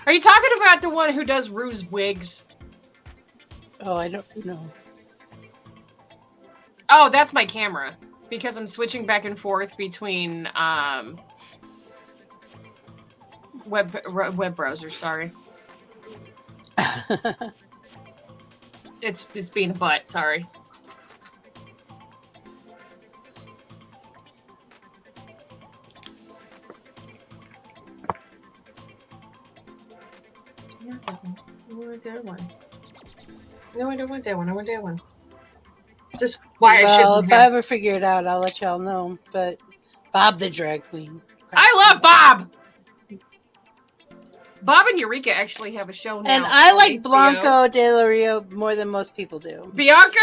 Are you talking about the one who does Rue's wigs? Oh, I don't know. Oh, that's my camera. Because I'm switching back and forth between web browsers, sorry. It's being a butt, sorry. No, I don't want that one. I want that one. Is this why I shouldn't if have... I ever figure it out, I'll let y'all know. But Bob the drag queen. I love Bob! Bob and Eureka actually have a show now. And I like HBO. Blanco de la Rio more than most people do. Bianca?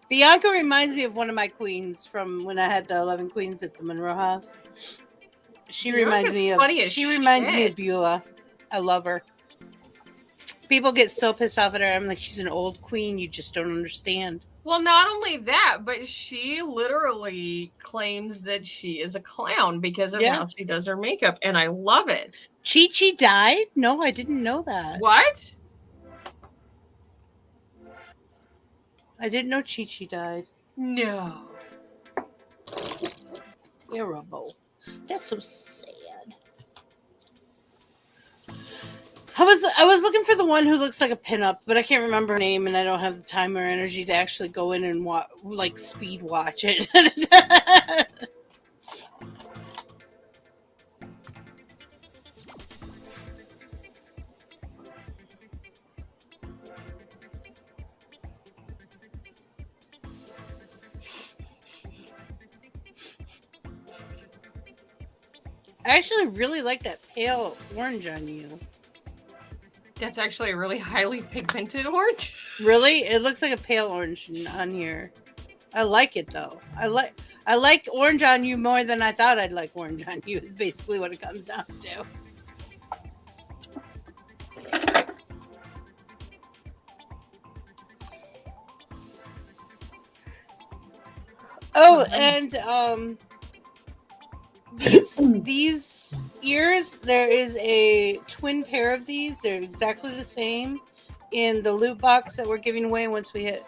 Bianca reminds me of one of my queens from when I had the 11 queens at the Monroe House. She reminds me of Beulah. I love her. People get so pissed off at her. I'm like, she's an old queen. You just don't understand. Well, not only that, but she literally claims that she is a clown because of how she does her makeup, and I love it. Chi-Chi died? No, I didn't know that. What? I didn't know Chi-Chi died. No. Terrible. That's so sad. I was looking for the one who looks like a pinup, but I can't remember her name, and I don't have the time or energy to actually go in and speed watch it. I actually really like that pale orange on you. That's actually a really highly pigmented orange. Really? It looks like a pale orange on here. I like it though. I like orange on you more than I thought I'd like orange on you, is basically what it comes down to. Oh, and these ears, there is a twin pair of these. They're exactly the same in the loot box that we're giving away once we hit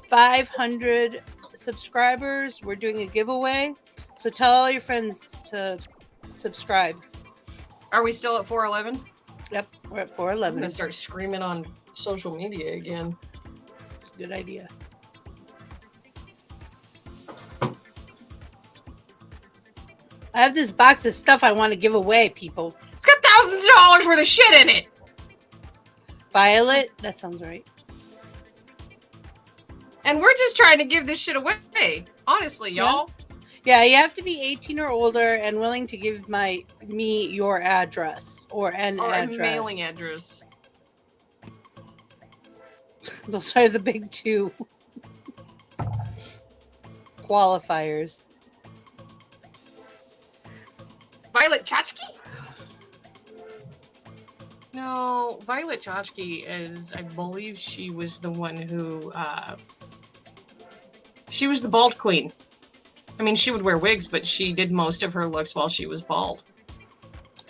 500 subscribers. We're doing a giveaway. So tell all your friends to subscribe. Are we still at 411? Yep, we're at I'm 411. gonna start screaming on social media again. It's a good idea. I have this box of stuff I want to give away, people. It's got thousands of dollars worth of shit in it. Violet? That sounds right. And we're just trying to give this shit away. Honestly, y'all. Yeah, you have to be 18 or older and willing to give me your address or an address. A mailing address. Those are the big two qualifiers. Violet Chachki? No, Violet Chachki is, I believe she was the one who, she was the bald queen. I mean, she would wear wigs, but she did most of her looks while she was bald.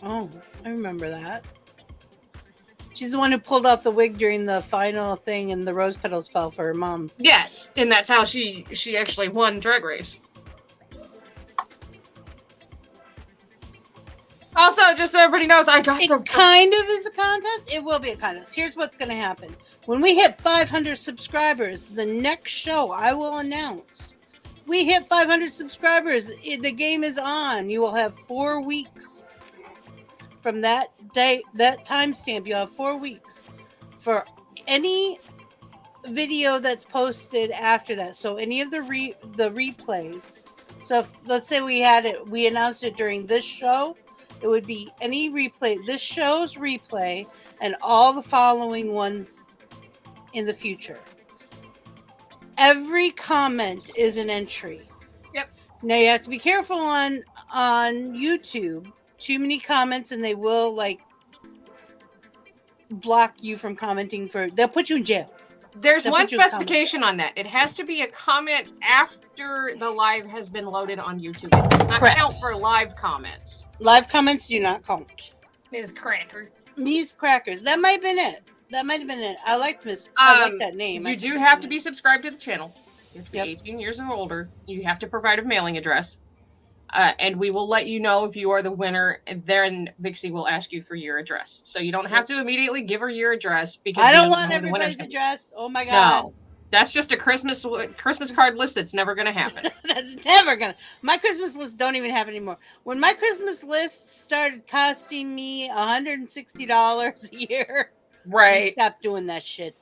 Oh, I remember that. She's the one who pulled off the wig during the final thing and the rose petals fell for her mom. Yes, and that's how she actually won Drag Race. Also, just so everybody knows, I got It kind of is a contest. It will be a contest. Here's what's going to happen. When we hit 500 subscribers, the next show I will announce. We hit 500 subscribers. The game is on. You will have 4 weeks. From that date, that timestamp, you'll have 4 weeks for any video that's posted after that. So any of the replays. So if, let's say we announced it during this show. It would be any replay, this show's replay, and all the following ones in the future. Every comment is an entry. Yep. Now you have to be careful on YouTube. Too many comments and they will block you from commenting they'll put you in jail. There's one specification on that. It has to be a comment after the live has been loaded on YouTube. It does not count for live comments. Live comments do not count. Ms. Crackers. Ms. Crackers. That might have been it. I like that name. You do have to be subscribed to the channel. You have to be 18 years or older. You have to provide a mailing address. And we will let you know if you are the winner, and then Vixie will ask you for your address. So you don't have to immediately give her your address because I don't want everybody's address. Oh my god! No, that's just a Christmas card list. That's never going to happen. That's never gonna. My Christmas lists don't even happen anymore. When my Christmas list started costing me $160 a year, right? Stop doing that shit.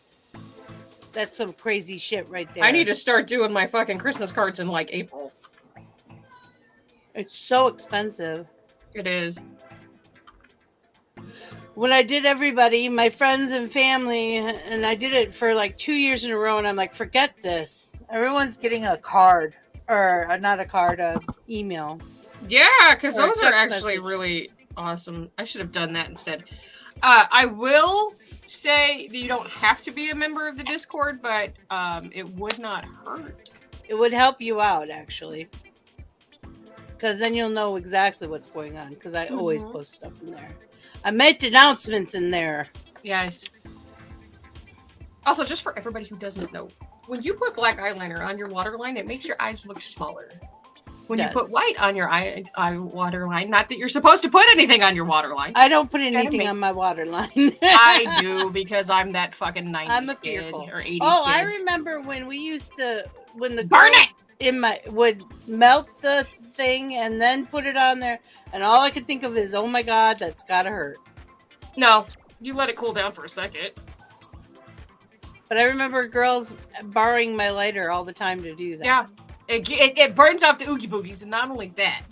That's some crazy shit right there. I need to start doing my fucking Christmas cards in like April. It's so expensive. It is. When I did everybody, my friends and family, and I did it for like 2 years in a row, and I'm like, forget this. Everyone's getting a card, or not a card, a email. Yeah, because those are actually really awesome. I should have done that instead. I will say that you don't have to be a member of the Discord, but it would not hurt. It would help you out, actually. Because then you'll know exactly what's going on. Because I always post stuff in there. I make announcements in there. Yes. Also, just for everybody who doesn't know, when you put black eyeliner on your waterline, it makes your eyes look smaller. When you put white on your eye waterline, not that you're supposed to put anything on your waterline. I don't put anything on my waterline. I do, because I'm that fucking 90s I'm a kid fearful. or 80s Oh, kid. I remember when we used to, when the Burn girls it! in my would melt the thing and then put it on there, and all I could think of is, oh my god, that's gotta hurt. No, you let it cool down for a second. But I remember girls borrowing my lighter all the time to do that. Yeah, it burns off the oogie boogies, and not only that,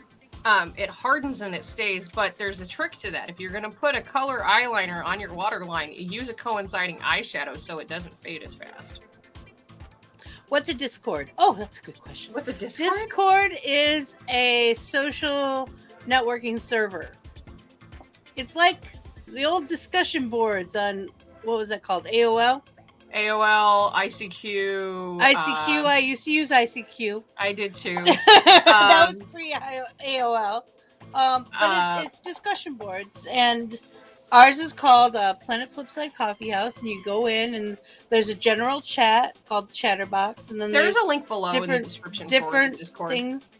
it hardens and it stays. But there's a trick to that. If you're gonna put a color eyeliner on your waterline, use a coinciding eyeshadow so it doesn't fade as fast. What's a Discord? Oh, that's a good question. What's a Discord? Discord is a social networking server. It's like the old discussion boards on, what was that called? AOL? AOL, ICQ. ICQ. I used to use ICQ. I did too. That was pre-AOL. But it's discussion boards. And ours is called Planet Flipside Coffee House. And you go in and there's a general chat called the Chatterbox. And then there's a link below in the description for Discord. Things.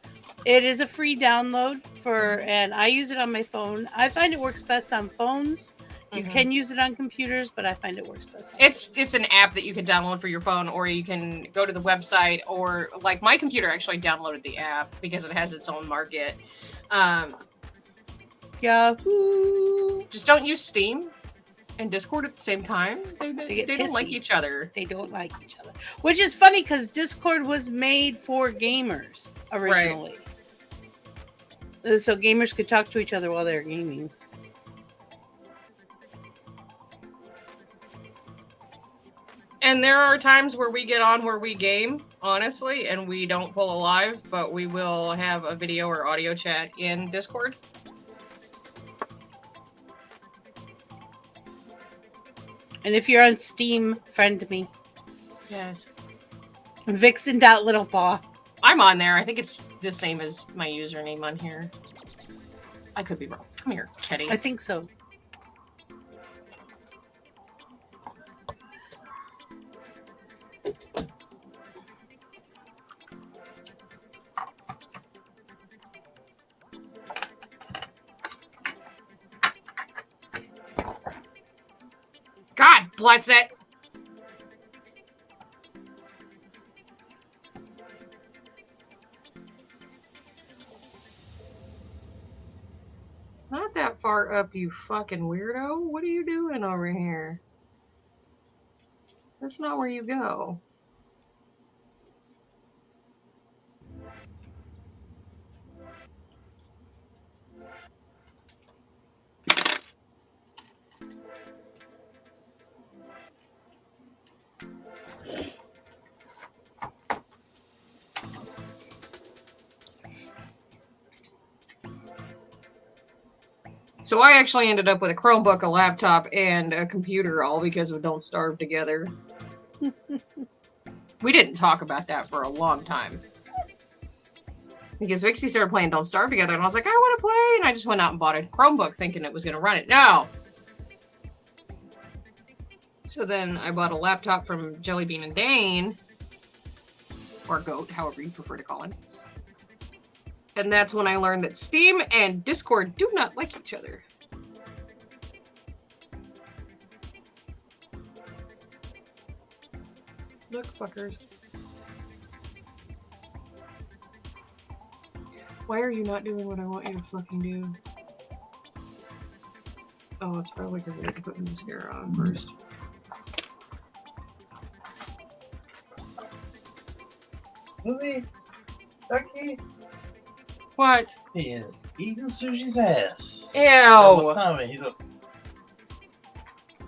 It is a free download and I use it on my phone. I find it works best on phones. You can use it on computers, but I find it works best on phones. It's an app that you can download for your phone, or you can go to the website, or like my computer actually downloaded the app because it has its own market. Yahoo! Just don't use Steam and Discord at the same time. They don't like each other. They don't like each other. Which is funny because Discord was made for gamers originally. Right. So gamers could talk to each other while they're gaming. And there are times where we get on where we game, honestly, and we don't pull a live, but we will have a video or audio chat in Discord. And if you're on Steam, friend me. Yes. Vixen.littlepaw. I'm on there. I think it's the same as my username on here. I could be wrong. Come here, Kitty. I think so. God bless it! Not that far up, you fucking weirdo. What are you doing over here? That's not where you go. So I actually ended up with a Chromebook, a laptop, and a computer, all because of Don't Starve Together. We didn't talk about that for a long time. Because Vixie started playing Don't Starve Together, and I was like, I want to play, and I just went out and bought a Chromebook thinking it was going to run it. No! So then I bought a laptop from Jelly Bean and Dane, or Goat, however you prefer to call him. And that's when I learned that Steam and Discord do not like each other. Look, fuckers. Why are you not doing what I want you to fucking do? Oh, it's probably because I have to put mascara on first. Lily, Becky. What? He is eating Sushi's ass. Ew! He's a...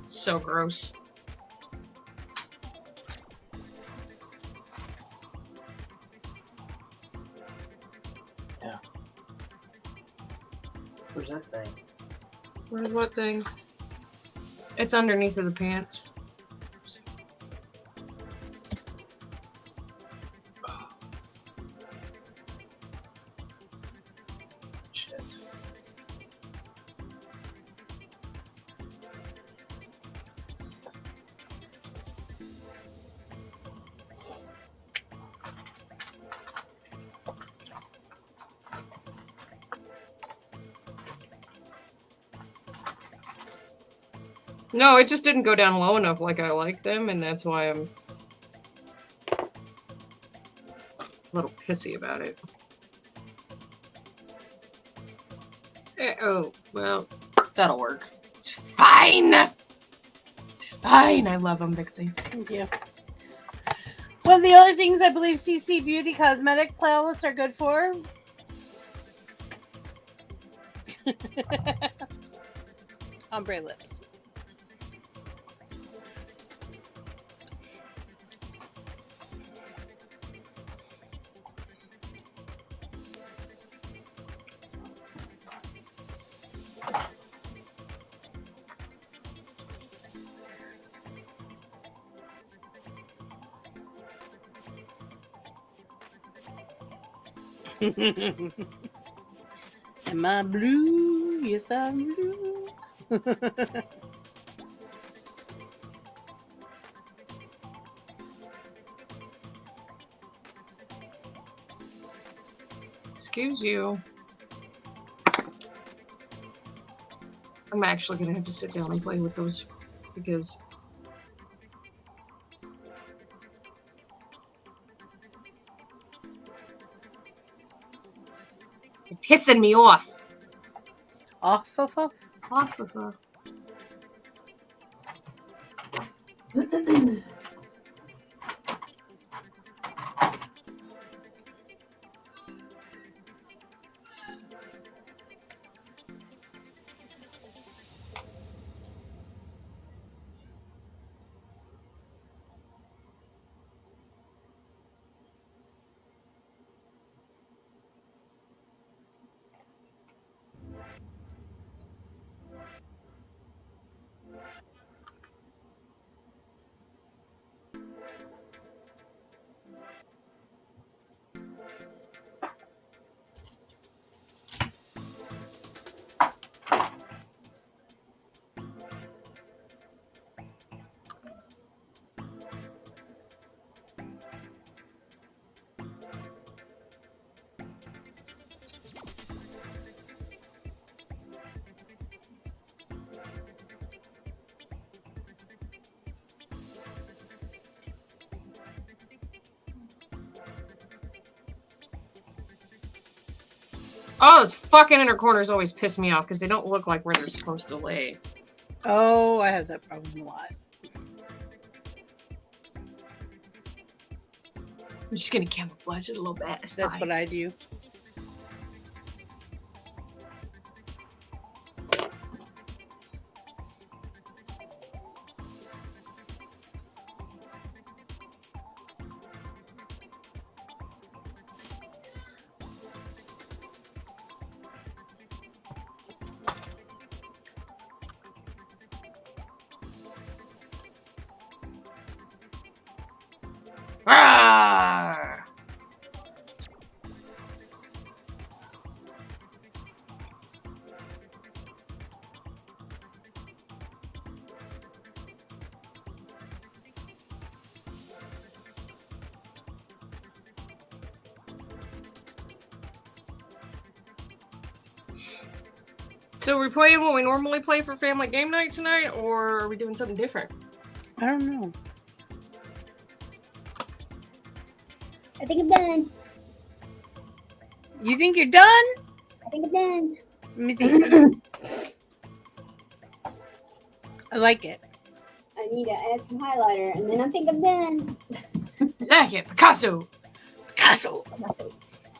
So gross. Yeah. Where's that thing? Where's what thing? It's underneath of the pants. Shit. No, it just didn't go down low enough like I like them, and that's why I'm a little pissy about it. Oh, well, that'll work. It's fine! It's fine! I love them, Vixie. Thank you. One of the only things I believe CC Beauty Cosmetic palettes are good for. Ombre lips. Am I blue? Yes, I'm blue. Excuse you. I'm actually gonna have to sit down and play with those because you're pissing me off. Off. Off of her. Oh, those fucking inner corners always piss me off because they don't look like where they're supposed to lay. Oh, I have that problem a lot. I'm just gonna camouflage it a little bit. It's That's fine. what I do. Rawr! So are we playing what we normally play for family game night tonight, or are we doing something different? I don't know. I think I'm done. You think you're done? I think I'm done. Let me think. I like it. I need to add some highlighter, and then I think I'm done. Like it, Picasso. Picasso.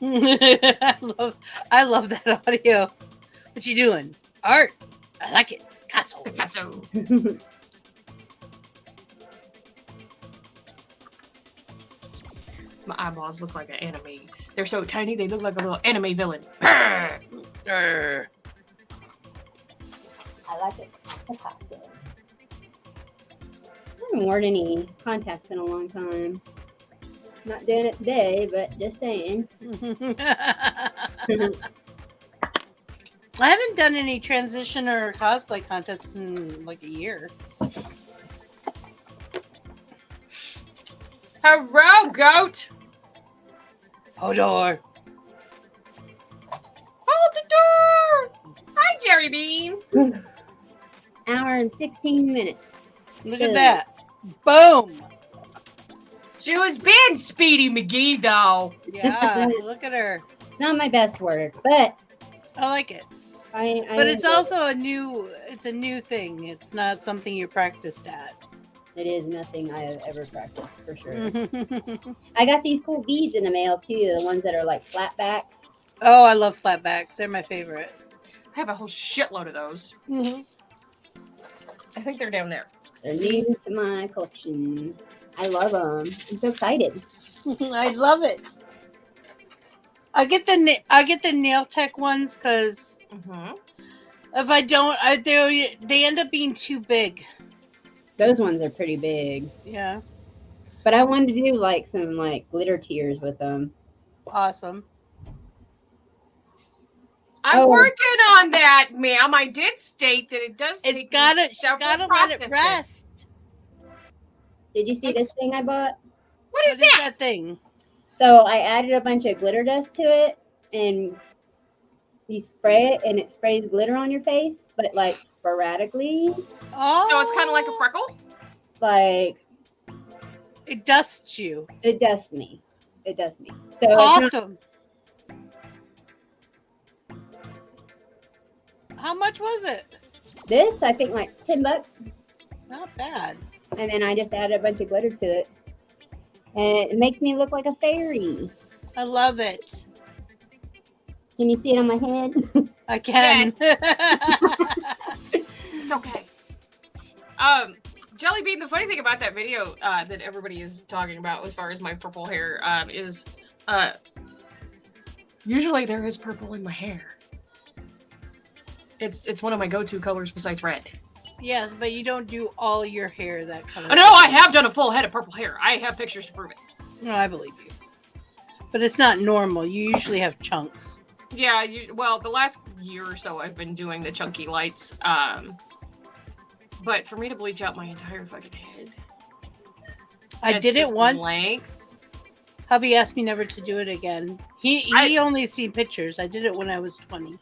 I love that audio. What you doing? Art. I like it. Picasso. Picasso. My eyeballs look like an anime. They're so tiny, they look like a little anime villain. Grr. I like it. Picasso. haven't worn any contacts in a long time. Not doing it today, but just saying. I haven't done any transition or cosplay contests in like a year. Hello, goat. Hodor. Hold the door. Hi, Jerry Bean. Hour and 16 minutes. Look at that. Boom. She was being Speedy McGee, though. Yeah, look at her. It's not my best work, but I like it. I But it's enjoy also a new thing. It's not something you practiced at. it. It is nothing I have ever practiced for sure. Oh, I got these cool beads in the mail too, the ones that are like flat backs. I love flatbacks. They're my favorite. I have a whole shitload of those. Mm-hmm. I think they're down there. They're new to my collection. I love them. I'm so excited. I love it. I get the nail tech ones because Mm-hmm. if I don't, they end up being too big. Those ones are pretty big. Yeah, But I wanted to do like some like glitter tears with them. awesome. I'm Oh. working on that, ma'am. I did state that it does take She's gotta let it processes. rest. Did you see this thing I bought? What is that? thing? So I added a bunch of glitter dust to it, and you spray it, and it sprays glitter on your face, but like sporadically. Oh, So it's kind of like a freckle? Like It dusts you. it dusts me. It does me. So it's not- Awesome. How much was it? this I think like $10, Not bad. and then I just added a bunch of glitter to it, and it makes me look like a fairy. I love it. Can you see it on my head? I can. It's okay. Jelly Bean, the funny thing about that video that everybody is talking about as far as my purple hair is usually there is purple in my hair. It's one of my go-to colors besides red. Yes, but you don't do all your hair that color. Oh, no, I have done a full head of purple hair. I have pictures to prove it. No, I believe you. But it's not normal. You usually have chunks. Yeah, well, the last year or so I've been doing the chunky lights. But for me to bleach out my entire fucking head. I did it once. Blank. Hubby asked me never to do it again. He only seen pictures. I did it when I was 20.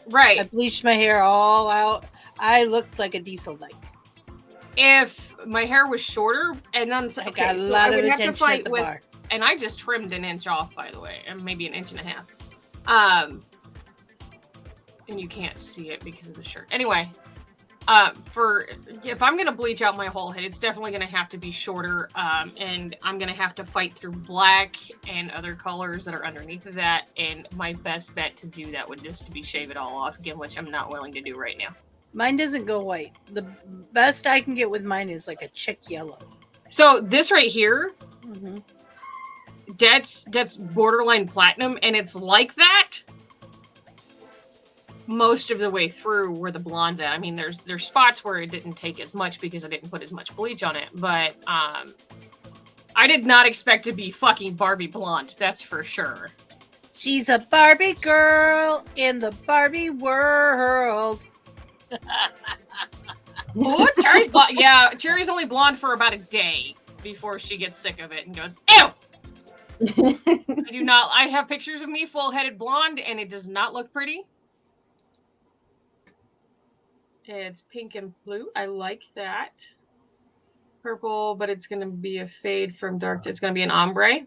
Right. I bleached my hair all out. I looked like a diesel light. If my hair was shorter, and then I got a lot of attention at the bar. And I just trimmed an inch off, by the way, and maybe an inch and a half. And you can't see it because of the shirt. Anyway, if I'm gonna bleach out my whole head, it's definitely gonna have to be shorter. And I'm gonna have to fight through black and other colors that are underneath of that. And my best bet to do that would just be shave it all off again, which I'm not willing to do right now. Mine doesn't go white. The best I can get with mine is like a chick yellow. So this right here, Mm-hmm. that's borderline platinum, and it's like that most of the way through where the blonde's at. I mean, there's spots where it didn't take as much because I didn't put as much bleach on it, but I did not expect to be fucking Barbie blonde, that's for sure. She's a Barbie girl in the Barbie world. Oh, Cherry's blonde. Yeah, Cherry's only blonde for about a day before she gets sick of it and goes, ew! I do not. I have pictures of me full-headed blonde, and it does not look pretty. It's pink and blue. I like that. Purple, but it's going to be a fade from dark. It's going to be an ombre.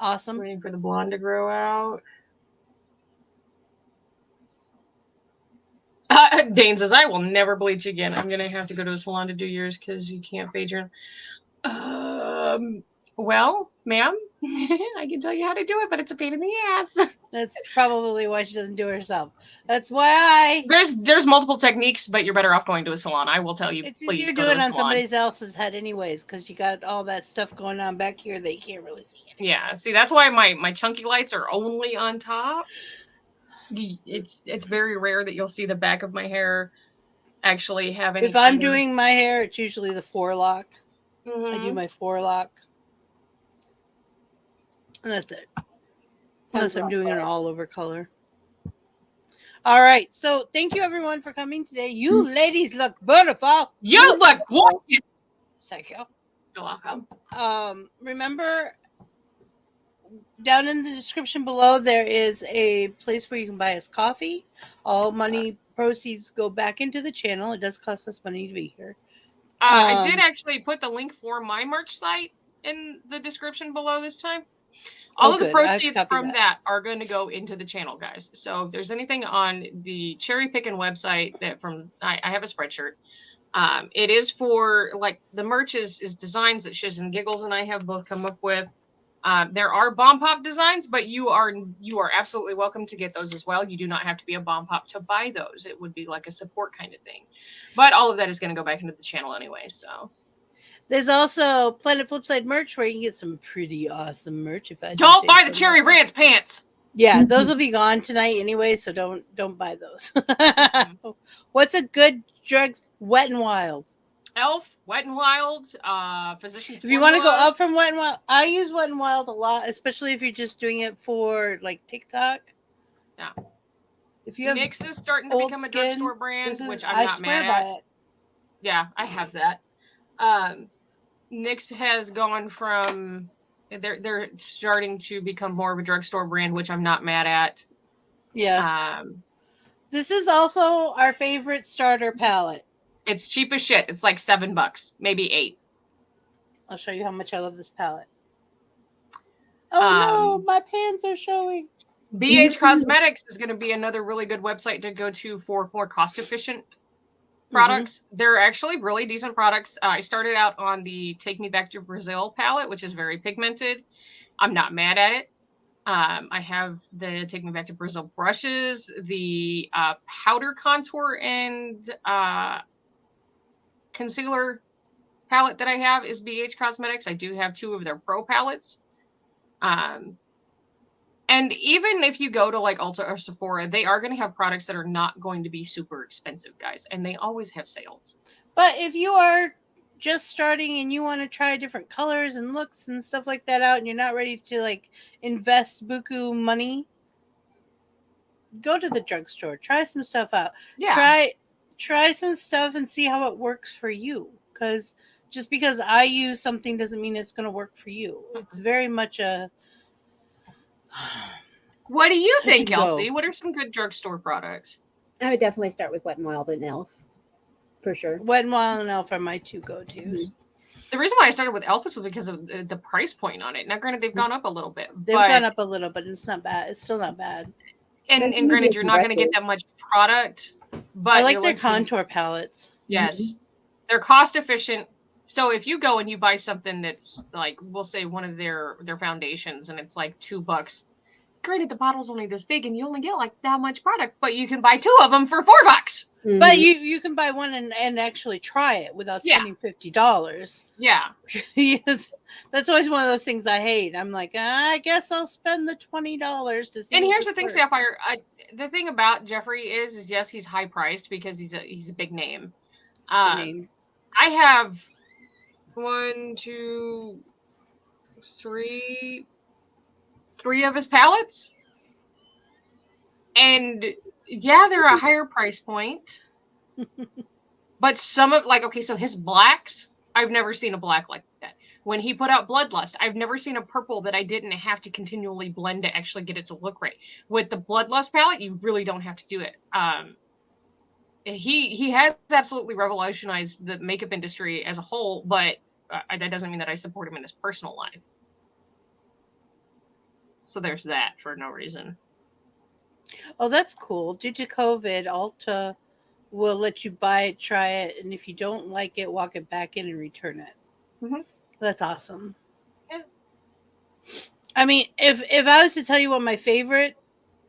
Awesome. Waiting for the blonde to grow out. Dane says, I will never bleach again. I'm going to have to go to a salon to do yours because you can't fade your... Well, ma'am, I can tell you how to do it, but it's a pain in the ass. That's probably why she doesn't do it herself. That's why There's multiple techniques, but you're better off going to a salon. I will tell you, it's please easier go to to do a it on salon. somebody else's head anyways, because you got all that stuff going on back here that you can't really see. Yeah, see, that's why my chunky lights are only on top. It's very rare that you'll see the back of my hair actually have any. If I'm doing my hair, it's usually the 4-lock. Mhm. I do my 4-lock. And that's it. Unless I'm doing an all over color. All right. So thank you everyone for coming today. You ladies look beautiful. You look gorgeous. Thank you. You're welcome. Remember, down in the description below, there is a place where you can buy us coffee. All money proceeds go back into the channel. It does cost us money to be here. I did actually put the link for my merch site in the description below this time. All of the proceeds from that are going to go into the channel, guys. So if there's anything on the Cherry Pickin' website that I have a spreadshirt. It is for, like, the merch is designs that Shiz and Giggles and I have both come up with. There are Bomb Pop designs, but you are absolutely welcome to get those as well. You do not have to be a Bomb Pop to buy those. It would be like a support kind of thing. But all of that is going to go back into the channel anyway, so. There's also Planet Flipside merch where you can get some pretty awesome merch. If I don't buy the Cherry Ranch pants. Yeah, those will be gone tonight anyway, so don't buy those. What's a good drug? Wet and Wild. Elf, Wet and Wild, Physicians. If you want to go up from Wet and Wild, I use Wet and Wild a lot, especially if you're just doing it for like TikTok. Yeah. If you have Nyx is starting to become a drugstore brand, which I'm not mad at. Yeah, I have that. Nyx has gone from they're starting to become more of a drugstore brand, which I'm not mad at. Yeah. This is also our favorite starter palette. It's cheap as shit. It's like $7, maybe $8. I'll show you how much I love this palette. Oh no, my pans are showing. BH Cosmetics is going to be another really good website to go to for more cost-efficient products. They're actually really decent products. I started out on the Take Me Back to Brazil palette, which is very pigmented. I'm not mad at it. I have the Take Me Back to Brazil brushes, the powder contour and concealer palette that I have is BH Cosmetics. I do have 2 of their pro palettes. And even if you go to like Ulta or Sephora, they are going to have products that are not going to be super expensive, guys. And they always have sales. But if you are just starting and you want to try different colors and looks and stuff like that out, and you're not ready to like invest buku money, go to the drugstore. Try some stuff out. Yeah. Try some stuff and see how it works for you. Because just because I use something doesn't mean it's going to work for you. It's very much a... What do you think, Elsie? What are some good drugstore products? I would definitely start with Wet and Wild and Elf, for sure. Wet and Wild and Elf are my 2 go-tos. The reason why I started with Elf was because of the price point on it. Now, granted, they've gone up a little bit. They've gone up a little, but it's not bad. It's still not bad. And granted, you're not going to get that much product. But I like their contour palettes. Yes. They're cost efficient. So if you go and you buy something that's like, we'll say one of their foundations and it's like $2, granted the bottle's only this big and you only get like that much product, but you can buy 2 of them for $4. But you can buy one and actually try it without spending $50. Yeah. That's always one of those things I hate. I'm like, I guess I'll spend the $20 to see. And here's the thing, Sapphire. The thing about Jeffrey is yes, he's high priced because he's a big name. I have 1, 2, 3 of his palettes, and yeah, they're a higher price point. But some of so his blacks, I've never seen a black like that. When he put out Bloodlust, I've never seen a purple that I didn't have to continually blend to actually get it to look right. With the Bloodlust palette, you really don't have to do it. He has absolutely revolutionized the makeup industry as a whole, but that doesn't mean that I support him in his personal life. So there's that for no reason. Oh, that's cool. Due to COVID, Ulta will let you buy it, try it, and if you don't like it, walk it back in and return it. That's awesome. Yeah. I mean, if I was to tell you what my favorite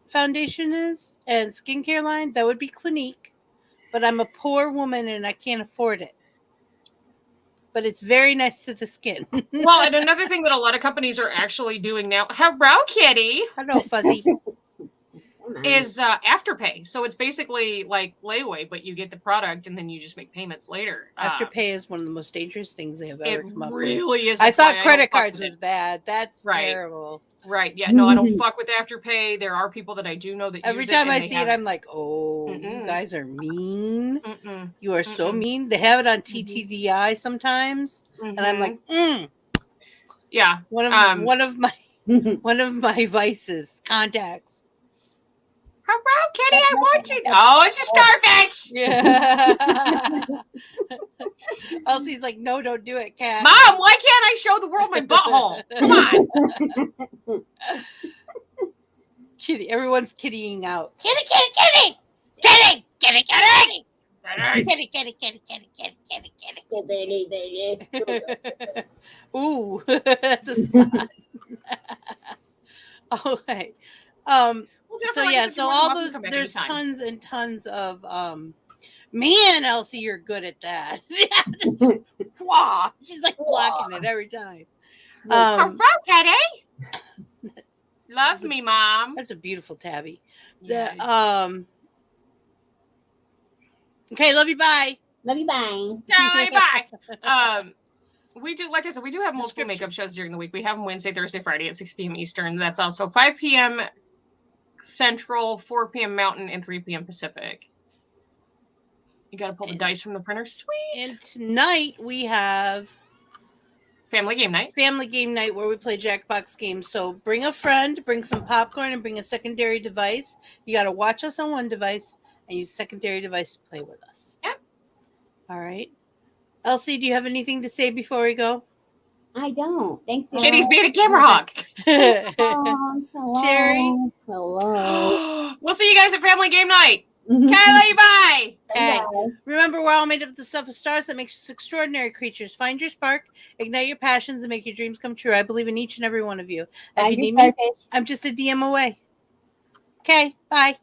foundation is and skincare line, that would be Clinique. But I'm a poor woman and I can't afford it. But it's very nice to the skin. Well, and another thing that a lot of companies are actually doing now. Hello, Kitty. Hello, Fuzzy. is Afterpay. So it's basically like layaway, but you get the product and then you just make payments later. Afterpay is one of the most dangerous things they have ever come up with. It really is. I That's why thought credit don't fuck cards with was it. bad. That's Right. terrible. Right. Yeah. No, I don't fuck with Afterpay. There are people that I do know that Every use time it, I and see they it, have I'm like, oh, you Mm-mm. guys are mean. Mm-mm. You are so Mm-mm. mean. They have it on TTDI sometimes, and I'm like, yeah. one of my vices, contacts. Hello, Kitty. I want you. Oh, it's a starfish. Yeah. Elsie's like, no, don't do it, cat. Mom, why can't I show the world my butthole? Come on. Kitty, everyone's kittying out. Kitty, kitty, kitty, kitty, kitty, kitty. Kitty, kitty, kitty, kitty, kitty, kitty. Ooh, that's a spot. Okay. So yeah, so all those, there's tons and tons of man, Elsie, you're good at that. Wow, she's like blocking it every time. Kitty. Love me, Mom. That's a beautiful tabby. Yes. Okay, love you. Bye. Love you. Bye. Bye. We do, like I said, we do have multiple makeup shows during the week. We have them Wednesday, Thursday, Friday at 6 p.m. Eastern. That's also 5 p.m. Central, 4 p.m. Mountain, and 3 p.m. Pacific. You got to pull the dice from the printer. Sweet. And tonight we have Family game night. Family game night where we play Jackbox games. So bring a friend, bring some popcorn, and bring a secondary device. You got to watch us on one device and use secondary device to play with us. Yep. All right. Elsie, do you have anything to say before we go? I don't. Thanks. Kitty's being a camera hawk. Hello. Cherry? Hello. We'll see you guys at Family game night. Kylie, bye. Okay. Remember, we're all made up of the stuff of stars that makes us extraordinary creatures. Find your spark, ignite your passions, and make your dreams come true. I believe in each and every one of you. If you need me, I'm just a DM away. Okay, bye.